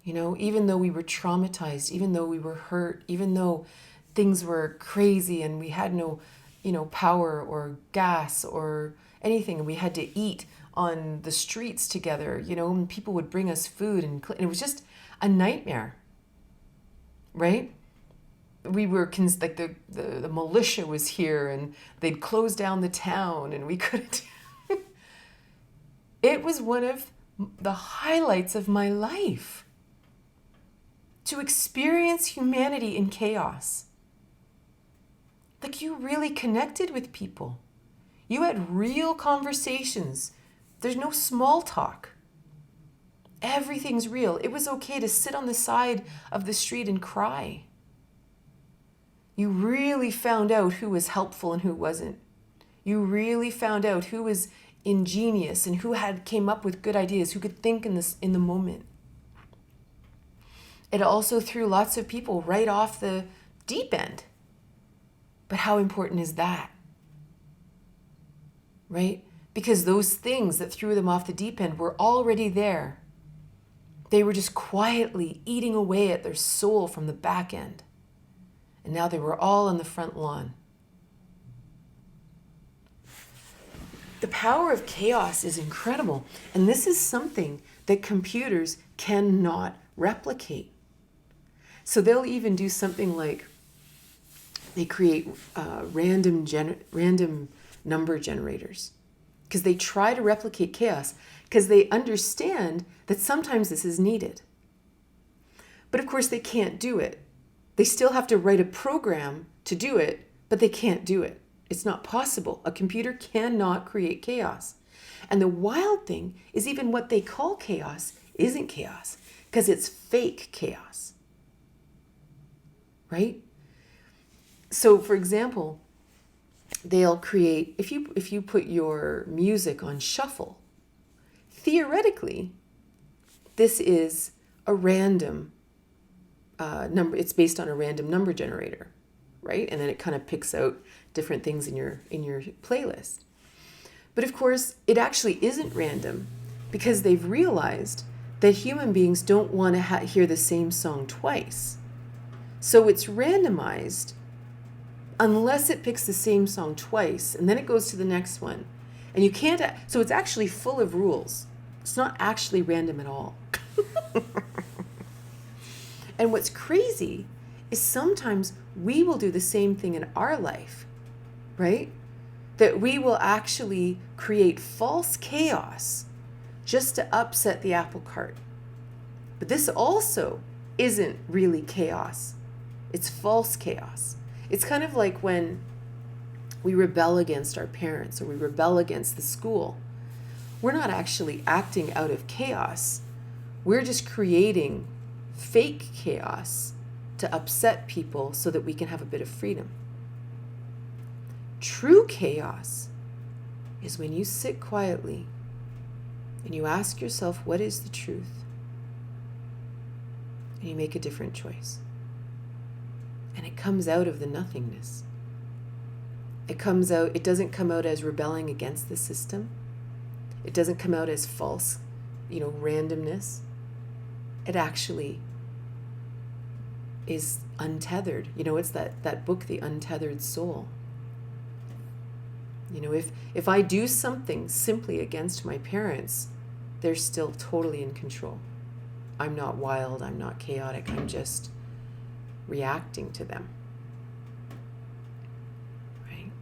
You know, even though we were traumatized, even though we were hurt, even though things were crazy and we had no, power or gas or anything, and we had to eat on the streets together, and people would bring us food, and it was just a nightmare, right? We were like the militia was here, and they'd close down the town, and we couldn't. It was one of the highlights of my life to experience humanity in chaos. Like, you really connected with people. You had real conversations. There's no small talk. Everything's real. It was okay to sit on the side of the street and cry. You really found out who was helpful and who wasn't. You really found out who was ingenious and who came up with good ideas, who could think in the moment. It also threw lots of people right off the deep end. But how important is that? Right? Because those things that threw them off the deep end were already there. They were just quietly eating away at their soul from the back end. And now they were all on the front lawn. The power of chaos is incredible. And this is something that computers cannot replicate. So they'll even do something like they create random number generators, because they try to replicate chaos, because they understand that sometimes this is needed. But of course they can't do it. They still have to write a program to do it, but they can't do it. It's not possible. A computer cannot create chaos. And the wild thing is, even what they call chaos isn't chaos, because it's fake chaos. Right? So, for example, they'll create, if you put your music on shuffle, theoretically, this is a random number. It's based on a random number generator, right? And then it kind of picks out different things in your playlist. But of course, it actually isn't random, because they've realized that human beings don't want to hear the same song twice. So it's randomized unless it picks the same song twice, and then it goes to the next one. And you can't, so it's actually full of rules. It's not actually random at all. And what's crazy is sometimes we will do the same thing in our life, right? That we will actually create false chaos just to upset the apple cart. But this also isn't really chaos. It's false chaos. It's kind of like when we rebel against our parents or we rebel against the school. We're not actually acting out of chaos. We're just creating fake chaos to upset people so that we can have a bit of freedom. True chaos is when you sit quietly and you ask yourself, what is the truth? And you make a different choice. And it comes out of the nothingness. It doesn't come out as rebelling against the system. It doesn't come out as false, randomness. It actually is untethered. It's that book, The Untethered Soul. If I do something simply against my parents, they're still totally in control. I'm not wild, I'm not chaotic, I'm just reacting to them. Right?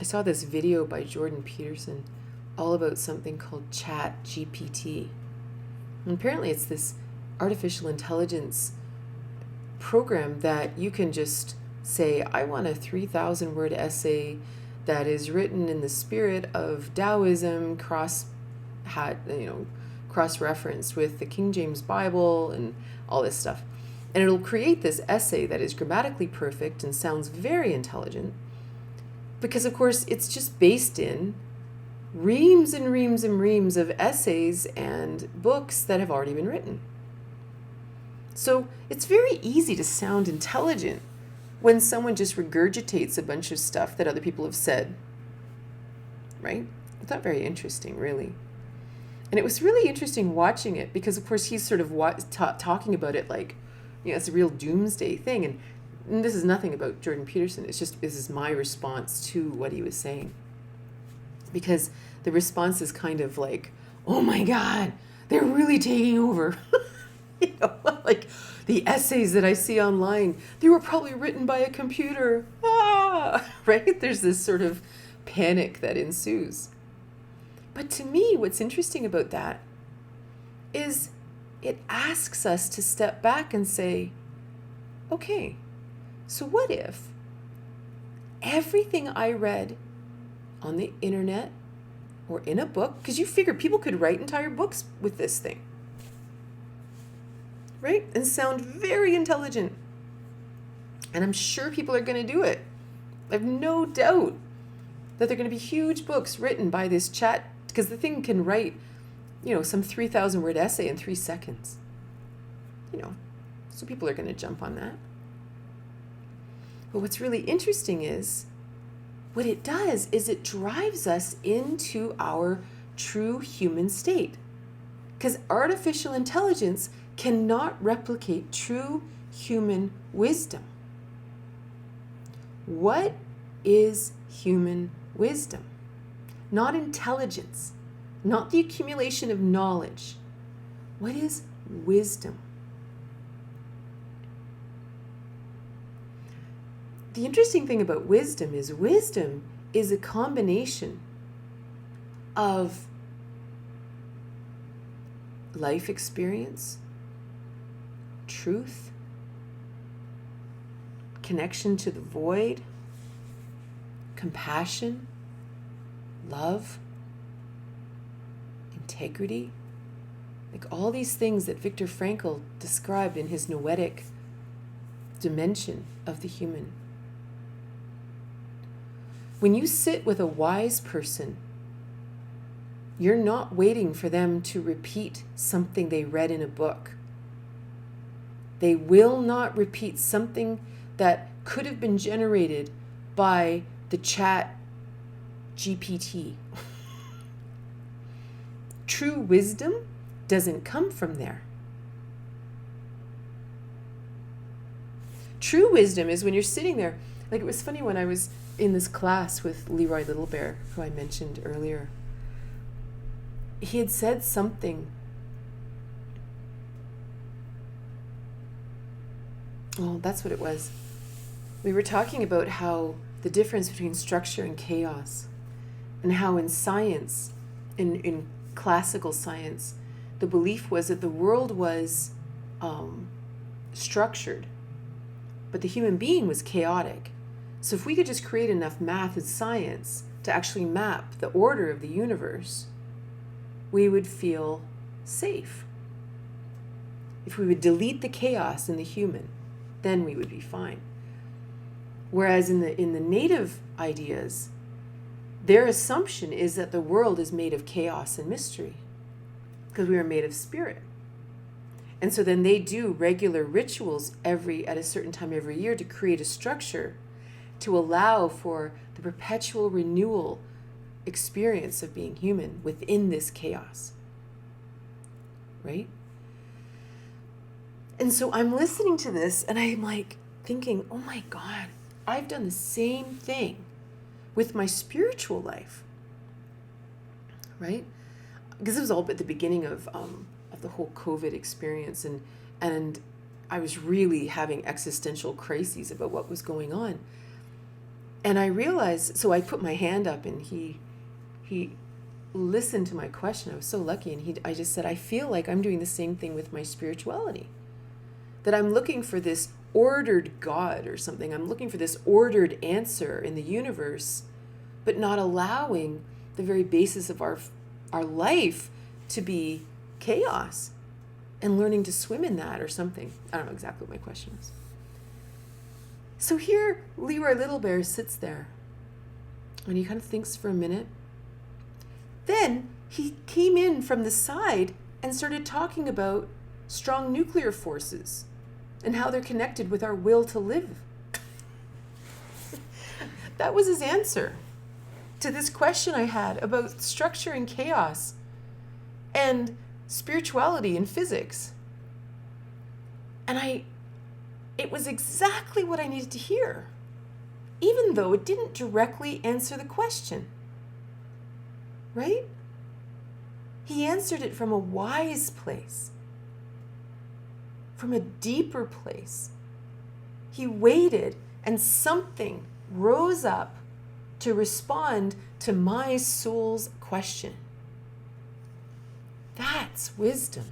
I saw this video by Jordan Peterson all about something called Chat GPT. And apparently it's this artificial intelligence program that you can just say, I want a 3,000 word essay that is written in the spirit of Taoism, cross-referenced with the King James Bible and all this stuff. And it'll create this essay that is grammatically perfect and sounds very intelligent, because of course it's just based in reams and reams and reams of essays and books that have already been written. So it's very easy to sound intelligent when someone just regurgitates a bunch of stuff that other people have said, right? It's not very interesting, really. And it was really interesting watching it, because of course he's sort of talking about it like, it's a real doomsday thing. And this is nothing about Jordan Peterson. It's just, this is my response to what he was saying. Because the response is kind of like, oh my God, they're really taking over. Like the essays that I see online, they were probably written by a computer. Right? There's this sort of panic that ensues. But to me, what's interesting about that is it asks us to step back and say, okay, so what if everything I read on the internet or in a book, because you figure people could write entire books with this thing, right? And sound very intelligent. And I'm sure people are going to do it. I have no doubt that there are going to be huge books written by this chat, because the thing can write, some 3,000 word essay in 3 seconds. So people are going to jump on that. But what's really interesting is, what it does is it drives us into our true human state. Because artificial intelligence cannot replicate true human wisdom. What is human wisdom? Not intelligence, not the accumulation of knowledge. What is wisdom? The interesting thing about wisdom is a combination of life experience, truth, connection to the void, compassion, love, integrity, like all these things that Viktor Frankl described in his Noetic Dimension of the human. When you sit with a wise person, you're not waiting for them to repeat something they read in a book. They will not repeat something that could have been generated by the chat GPT. True wisdom doesn't come from there. True wisdom is when you're sitting there. Like, it was funny when I was in this class with Leroy Little Bear, who I mentioned earlier. He had said something. Oh, that's what it was. We were talking about how the difference between structure and chaos, and how in science, in classical science, the belief was that the world was structured, but the human being was chaotic. So if we could just create enough math and science to actually map the order of the universe, we would feel safe. If we would delete the chaos in the human, then we would be fine. Whereas in the native ideas, their assumption is that the world is made of chaos and mystery, because we are made of spirit. And so then they do regular rituals at a certain time every year to create a structure to allow for the perpetual renewal experience of being human within this chaos. Right? And so I'm listening to this and I'm like thinking, oh my God, I've done the same thing with my spiritual life. Right? Because it was all at the beginning of the whole COVID experience, and I was really having existential crises about what was going on. And I realized, so I put my hand up and he listened to my question. I was so lucky. And I just said, I feel like I'm doing the same thing with my spirituality. That I'm looking for this ordered God or something. I'm looking for this ordered answer in the universe, but not allowing the very basis of our life to be chaos and learning to swim in that or something. I don't know exactly what my question is. So here, Leroy Little Bear sits there and he kind of thinks for a minute. Then he came in from the side and started talking about strong nuclear forces and how they're connected with our will to live. That was his answer to this question I had about structure and chaos and spirituality and physics. And it was exactly what I needed to hear, even though it didn't directly answer the question. Right? He answered it from a wise place, from a deeper place. He waited, and something rose up to respond to my soul's question. That's wisdom.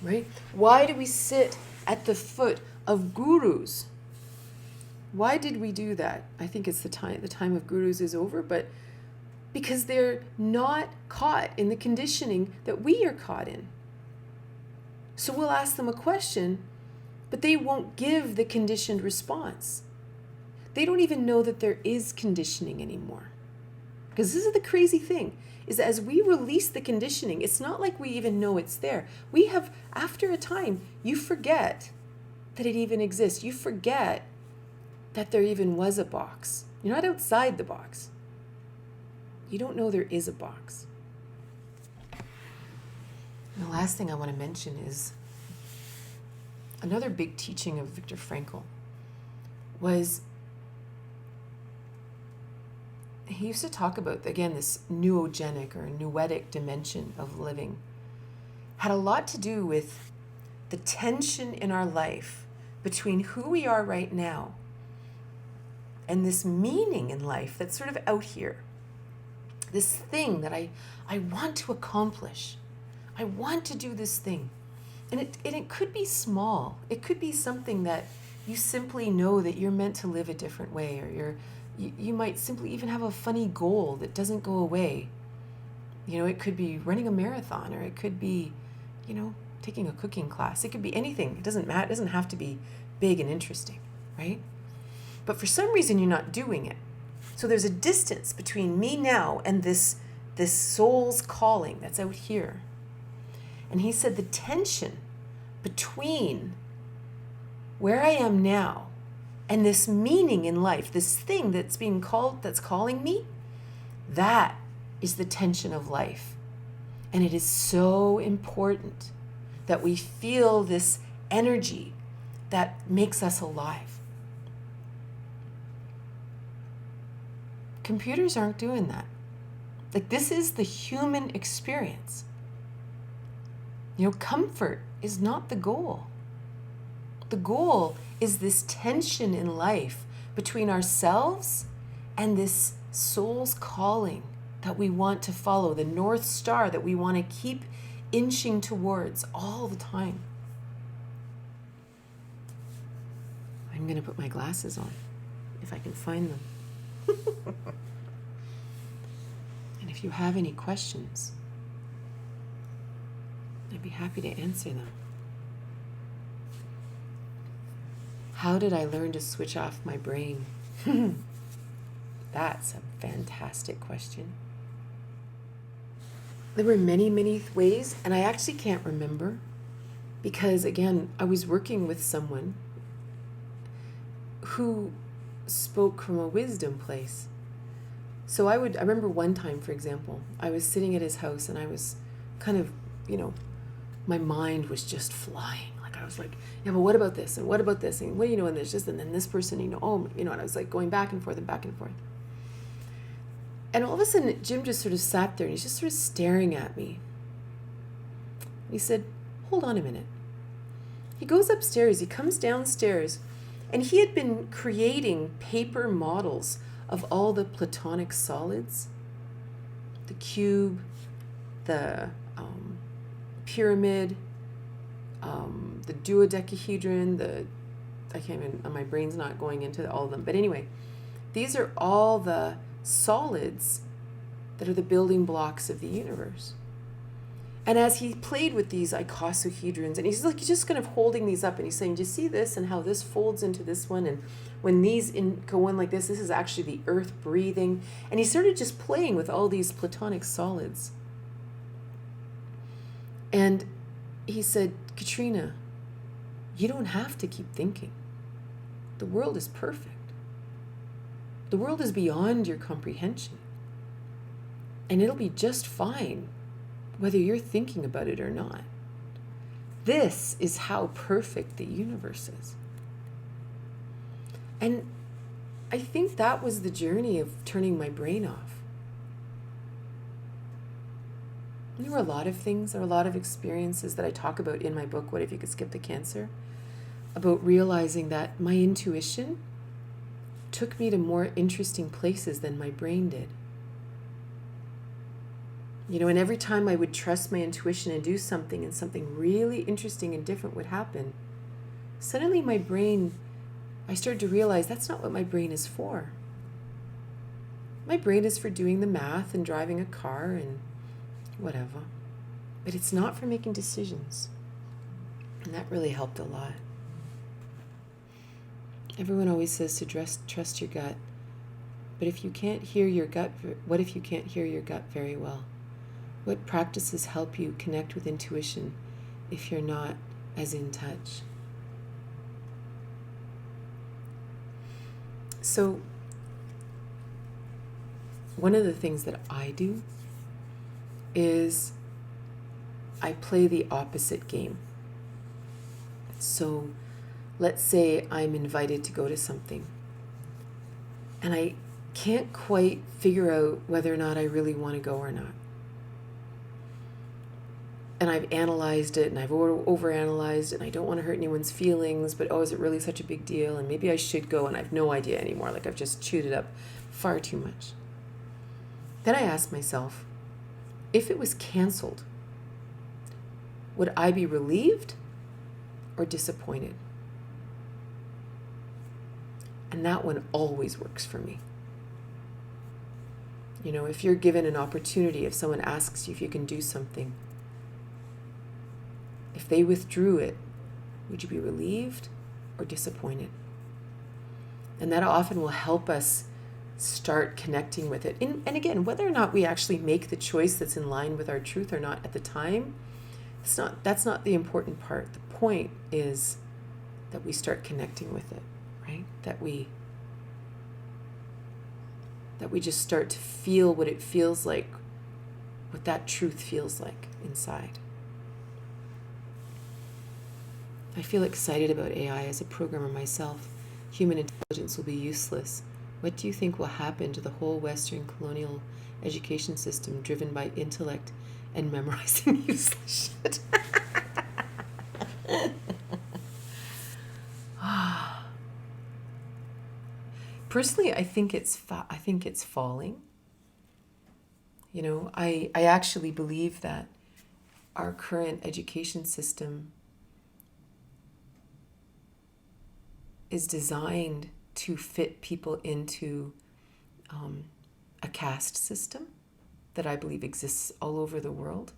Right? Why do we sit at the foot of gurus? Why did we do that? I think it's the time of gurus is over, but because they're not caught in the conditioning that we are caught in. So we'll ask them a question, but they won't give the conditioned response. They don't even know that there is conditioning anymore. Because this is the crazy thing, is that as we release the conditioning, it's not like we even know it's there. We have, after a time, you forget that it even exists. You forget that there even was a box. You're not outside the box. You don't know there is a box. And the last thing I want to mention is another big teaching of Viktor Frankl was he used to talk about, again, this noogenic or noetic dimension of living. Had a lot to do with the tension in our life between who we are right now and this meaning in life that's sort of out here. This thing that I want to accomplish. I want to do this thing. And it could be small. It could be something that you simply know that you're meant to live a different way, or you might simply even have a funny goal that doesn't go away. You know, it could be running a marathon, or it could be, you know, taking a cooking class. It could be anything. It doesn't matter. It doesn't have to be big and interesting, right? But for some reason, you're not doing it. So there's a distance between me now and this soul's calling that's out here. And he said the tension between where I am now and this meaning in life, this thing that's being called, that's calling me, that is the tension of life. And it is so important that we feel this energy that makes us alive. Computers aren't doing that. Like, this is the human experience. You know, comfort is not the goal. The goal is this tension in life between ourselves and this soul's calling that we want to follow, the North Star that we want to keep inching towards all the time. I'm going to put my glasses on, if I can find them. And if you have any questions, I'd be happy to answer them. How did I learn to switch off my brain? That's a fantastic question. There were many, many ways, and I actually can't remember because, again, I was working with someone who spoke from a wisdom place. So I remember one time, for example, I was sitting at his house and I was kind of, you know, my mind was just flying. Like, I was like, yeah, but what about this? And what about this? And what do you know? And there's just, and then this person, you know, oh, you know, and I was like going back and forth and back and forth. And all of a sudden, Jim just sort of sat there and he's just sort of staring at me. He said, hold on a minute. He goes upstairs, he comes downstairs, and he had been creating paper models of all the Platonic solids, the cube, the pyramid, the duodecahedron, I can't even, my brain's not going into all of them. But anyway, these are all the solids that are the building blocks of the universe. And as he played with these icosahedrons, and he's like just kind of holding these up, and he's saying, do you see this and how this folds into this one? And when these go in like this is actually the earth breathing. And he started just playing with all these platonic solids. And he said, Katrina, you don't have to keep thinking. The world is perfect. The world is beyond your comprehension. And it'll be just fine whether you're thinking about it or not. This is how perfect the universe is. And I think that was the journey of turning my brain off. There were a lot of things, there were a lot of experiences that I talk about in my book, What If You Could Skip the Cancer? About realizing that my intuition took me to more interesting places than my brain did. You know, and every time I would trust my intuition and do something, and something really interesting and different would happen, suddenly my brain, I started to realize that's not what my brain is for. My brain is for doing the math and driving a car and whatever. But it's not for making decisions. And that really helped a lot. Everyone always says to trust your gut. But if you can't hear your gut, what if you can't hear your gut very well? What practices help you connect with intuition if you're not as in touch? So, one of the things that I do is I play the opposite game. So, let's say I'm invited to go to something, and I can't quite figure out whether or not I really want to go or not. And I've analyzed it, and I've overanalyzed it, and I don't want to hurt anyone's feelings, but is it really such a big deal? And maybe I should go, and I have no idea anymore. Like, I've just chewed it up far too much. Then I ask myself, if it was canceled, would I be relieved or disappointed? And that one always works for me. You know, if you're given an opportunity, if someone asks you if you can do something, if they withdrew it, would you be relieved or disappointed? And that often will help us start connecting with it. And again, whether or not we actually make the choice that's in line with our truth or not at the time, that's not the important part. The point is that we start connecting with it, right? That we just start to feel what it feels like, what that truth feels like inside. I feel excited about AI as a programmer myself. Human intelligence will be useless. What do you think will happen to the whole Western colonial education system driven by intellect and memorizing useless shit? Personally, I think it's falling. You know, I actually believe that our current education system is designed to fit people into a caste system that I believe exists all over the world.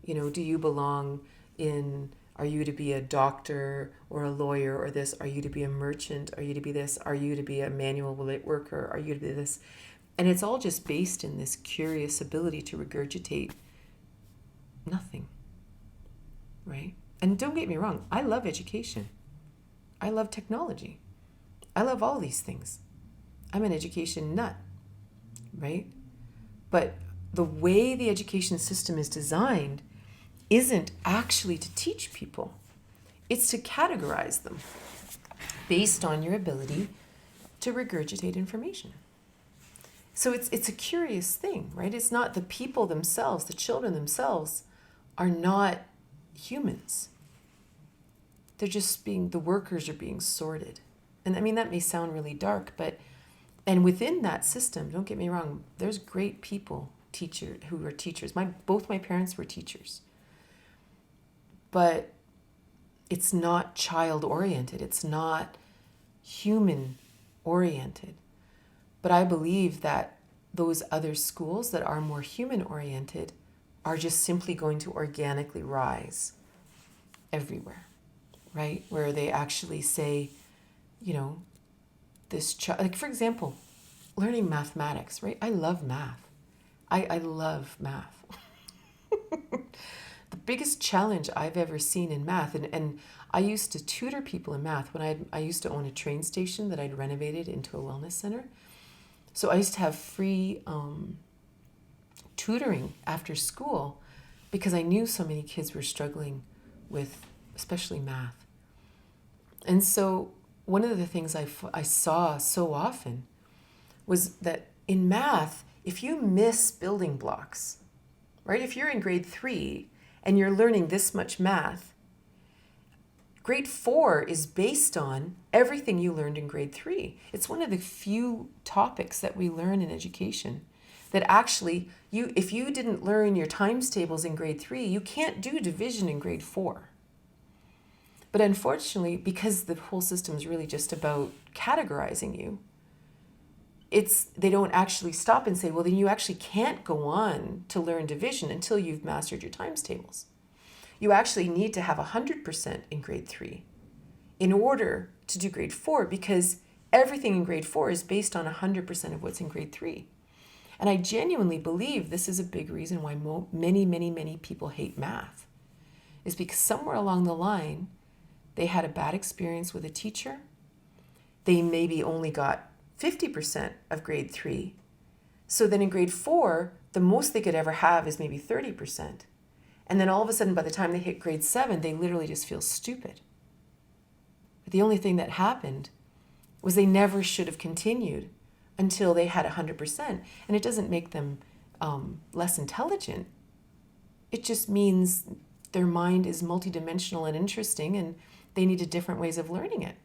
You know, do you belong in, are you to be a doctor or a lawyer or this? Are you to be a merchant? Are you to be this? Are you to be a manual worker? Are you to be this? And it's all just based in this curious ability to regurgitate nothing, right? And don't get me wrong, I love education. I love technology. I love all these things. I'm an education nut, right? But the way the education system is designed isn't actually to teach people. It's to categorize them based on your ability to regurgitate information. So it's a curious thing, right? It's not the people themselves, the children themselves are not humans. They're just the workers are being sorted. And I mean, that may sound really dark, and within that system, don't get me wrong, there's great people, who are teachers. Both my parents were teachers. But it's not child-oriented. It's not human-oriented. But I believe that those other schools that are more human-oriented are just simply going to organically rise everywhere, right? Where they actually say, you know, like for example, learning mathematics, right? I love math. I love math. The biggest challenge I've ever seen in math, and I used to tutor people in math when I used to own a train station that I'd renovated into a wellness center. So I used to have free tutoring after school because I knew so many kids were struggling with especially math. And so one of the things I saw so often was that in math, if you miss building blocks, right? If you're in grade 3 and you're learning this much math, grade 4 is based on everything you learned in grade 3. It's one of the few topics that we learn in education that actually, if you didn't learn your times tables in grade 3, you can't do division in grade 4. But unfortunately, because the whole system is really just about categorizing you, they don't actually stop and say, well, then you actually can't go on to learn division until you've mastered your times tables. You actually need to have 100% in grade 3 in order to do grade 4, because everything in grade 4 is based on 100% of what's in grade 3. And I genuinely believe this is a big reason why many, many, many people hate math, is because somewhere along the line, they had a bad experience with a teacher. They maybe only got 50% of grade 3. So then in grade 4, the most they could ever have is maybe 30%. And then all of a sudden, by the time they hit grade 7, they literally just feel stupid. But the only thing that happened was they never should have continued until they had 100%. And it doesn't make them less intelligent. It just means their mind is multidimensional and interesting, and they needed different ways of learning it.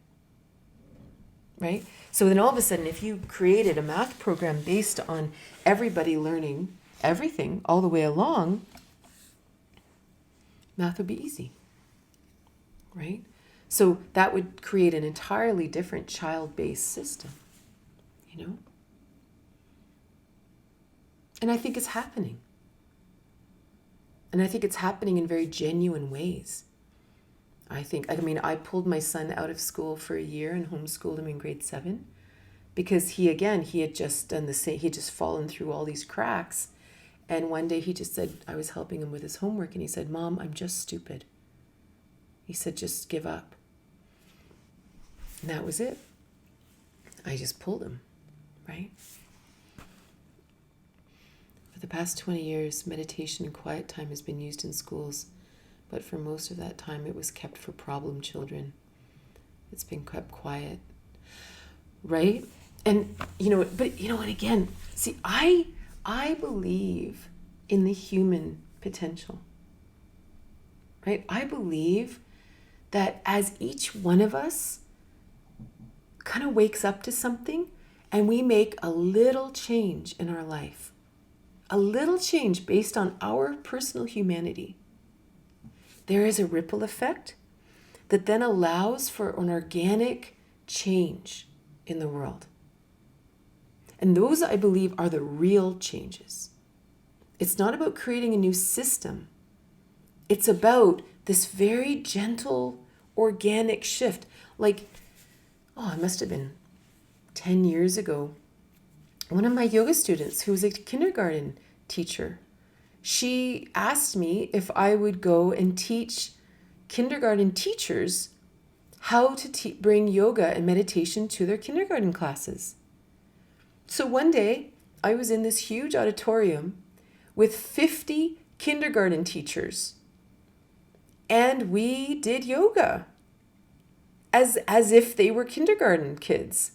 Right? So then all of a sudden, if you created a math program based on everybody learning everything all the way along, math would be easy. Right? So that would create an entirely different child-based system. You know? And I think it's happening. And I think it's happening in very genuine ways. I pulled my son out of school for a year and homeschooled him in grade 7 because he had just done the same. He had just fallen through all these cracks. And one day he just said, I was helping him with his homework, and he said, Mom, I'm just stupid. He said, just give up. And that was it. I just pulled him, right? For the past 20 years, meditation and quiet time has been used in schools. But for most of that time, it was kept for problem children. It's been kept quiet, right? And, and again, see, I believe in the human potential, right? I believe that as each one of us kind of wakes up to something and we make a little change in our life, a little change based on our personal humanity, there is a ripple effect that then allows for an organic change in the world. And those, I believe, are the real changes. It's not about creating a new system. It's about this very gentle, organic shift. It must have been 10 years ago. One of my yoga students, who was a kindergarten teacher, she asked me if I would go and teach kindergarten teachers how to bring yoga and meditation to their kindergarten classes. So one day, I was in this huge auditorium with 50 kindergarten teachers, and we did yoga as if they were kindergarten kids,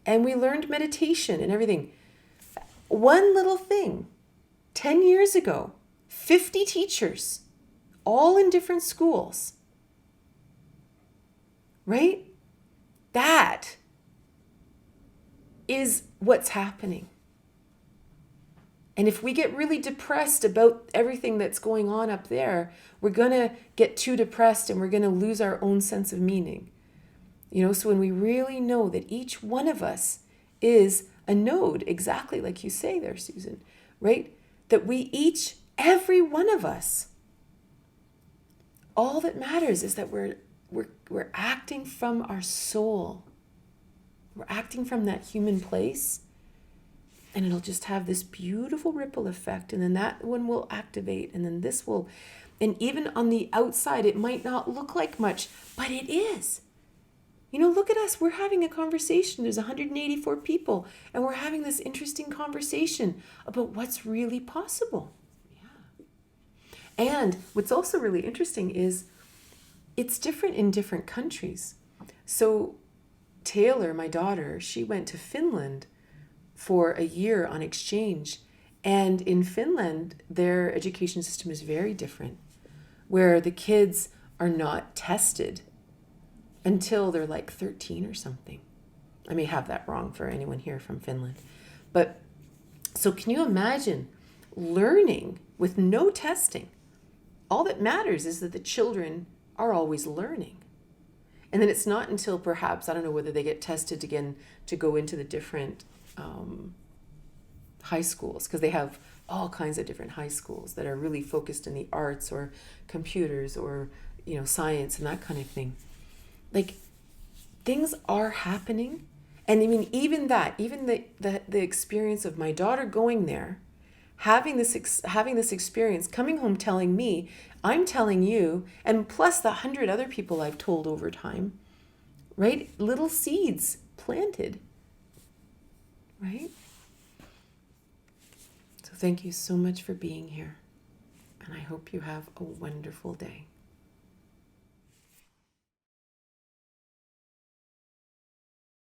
and we learned meditation and everything. One little thing. 10 years ago, 50 teachers, all in different schools, right? That is what's happening. And if we get really depressed about everything that's going on up there, we're going to get too depressed and we're going to lose our own sense of meaning. So when we really know that each one of us is a node, exactly like you say there, Susan, right? That we each Every one of us. All that matters is that we're acting from our soul. We're acting from that human place, and it'll just have this beautiful ripple effect, and then that one will activate, and then this will, and even on the outside, it might not look like much, but it is. You know, look at us. We're having a conversation. There's 184 people, and we're having this interesting conversation about what's really possible. And what's also really interesting is it's different in different countries. So Taylor, my daughter, she went to Finland for a year on exchange. And in Finland, their education system is very different, where the kids are not tested until they're like 13 or something. I may have that wrong for anyone here from Finland. But so can you imagine learning with no testing? All that matters is that the children are always learning. And then it's not until perhaps, I don't know whether they get tested again to go into the different high schools, because they have all kinds of different high schools that are really focused in the arts or computers or, you know, science and that kind of thing. Like, things are happening. And I mean, even the experience of my daughter going there, having this experience, coming home telling me, I'm telling you, and plus the 100 other people I've told over time, right? Little seeds planted, right? So thank you so much for being here. And I hope you have a wonderful day.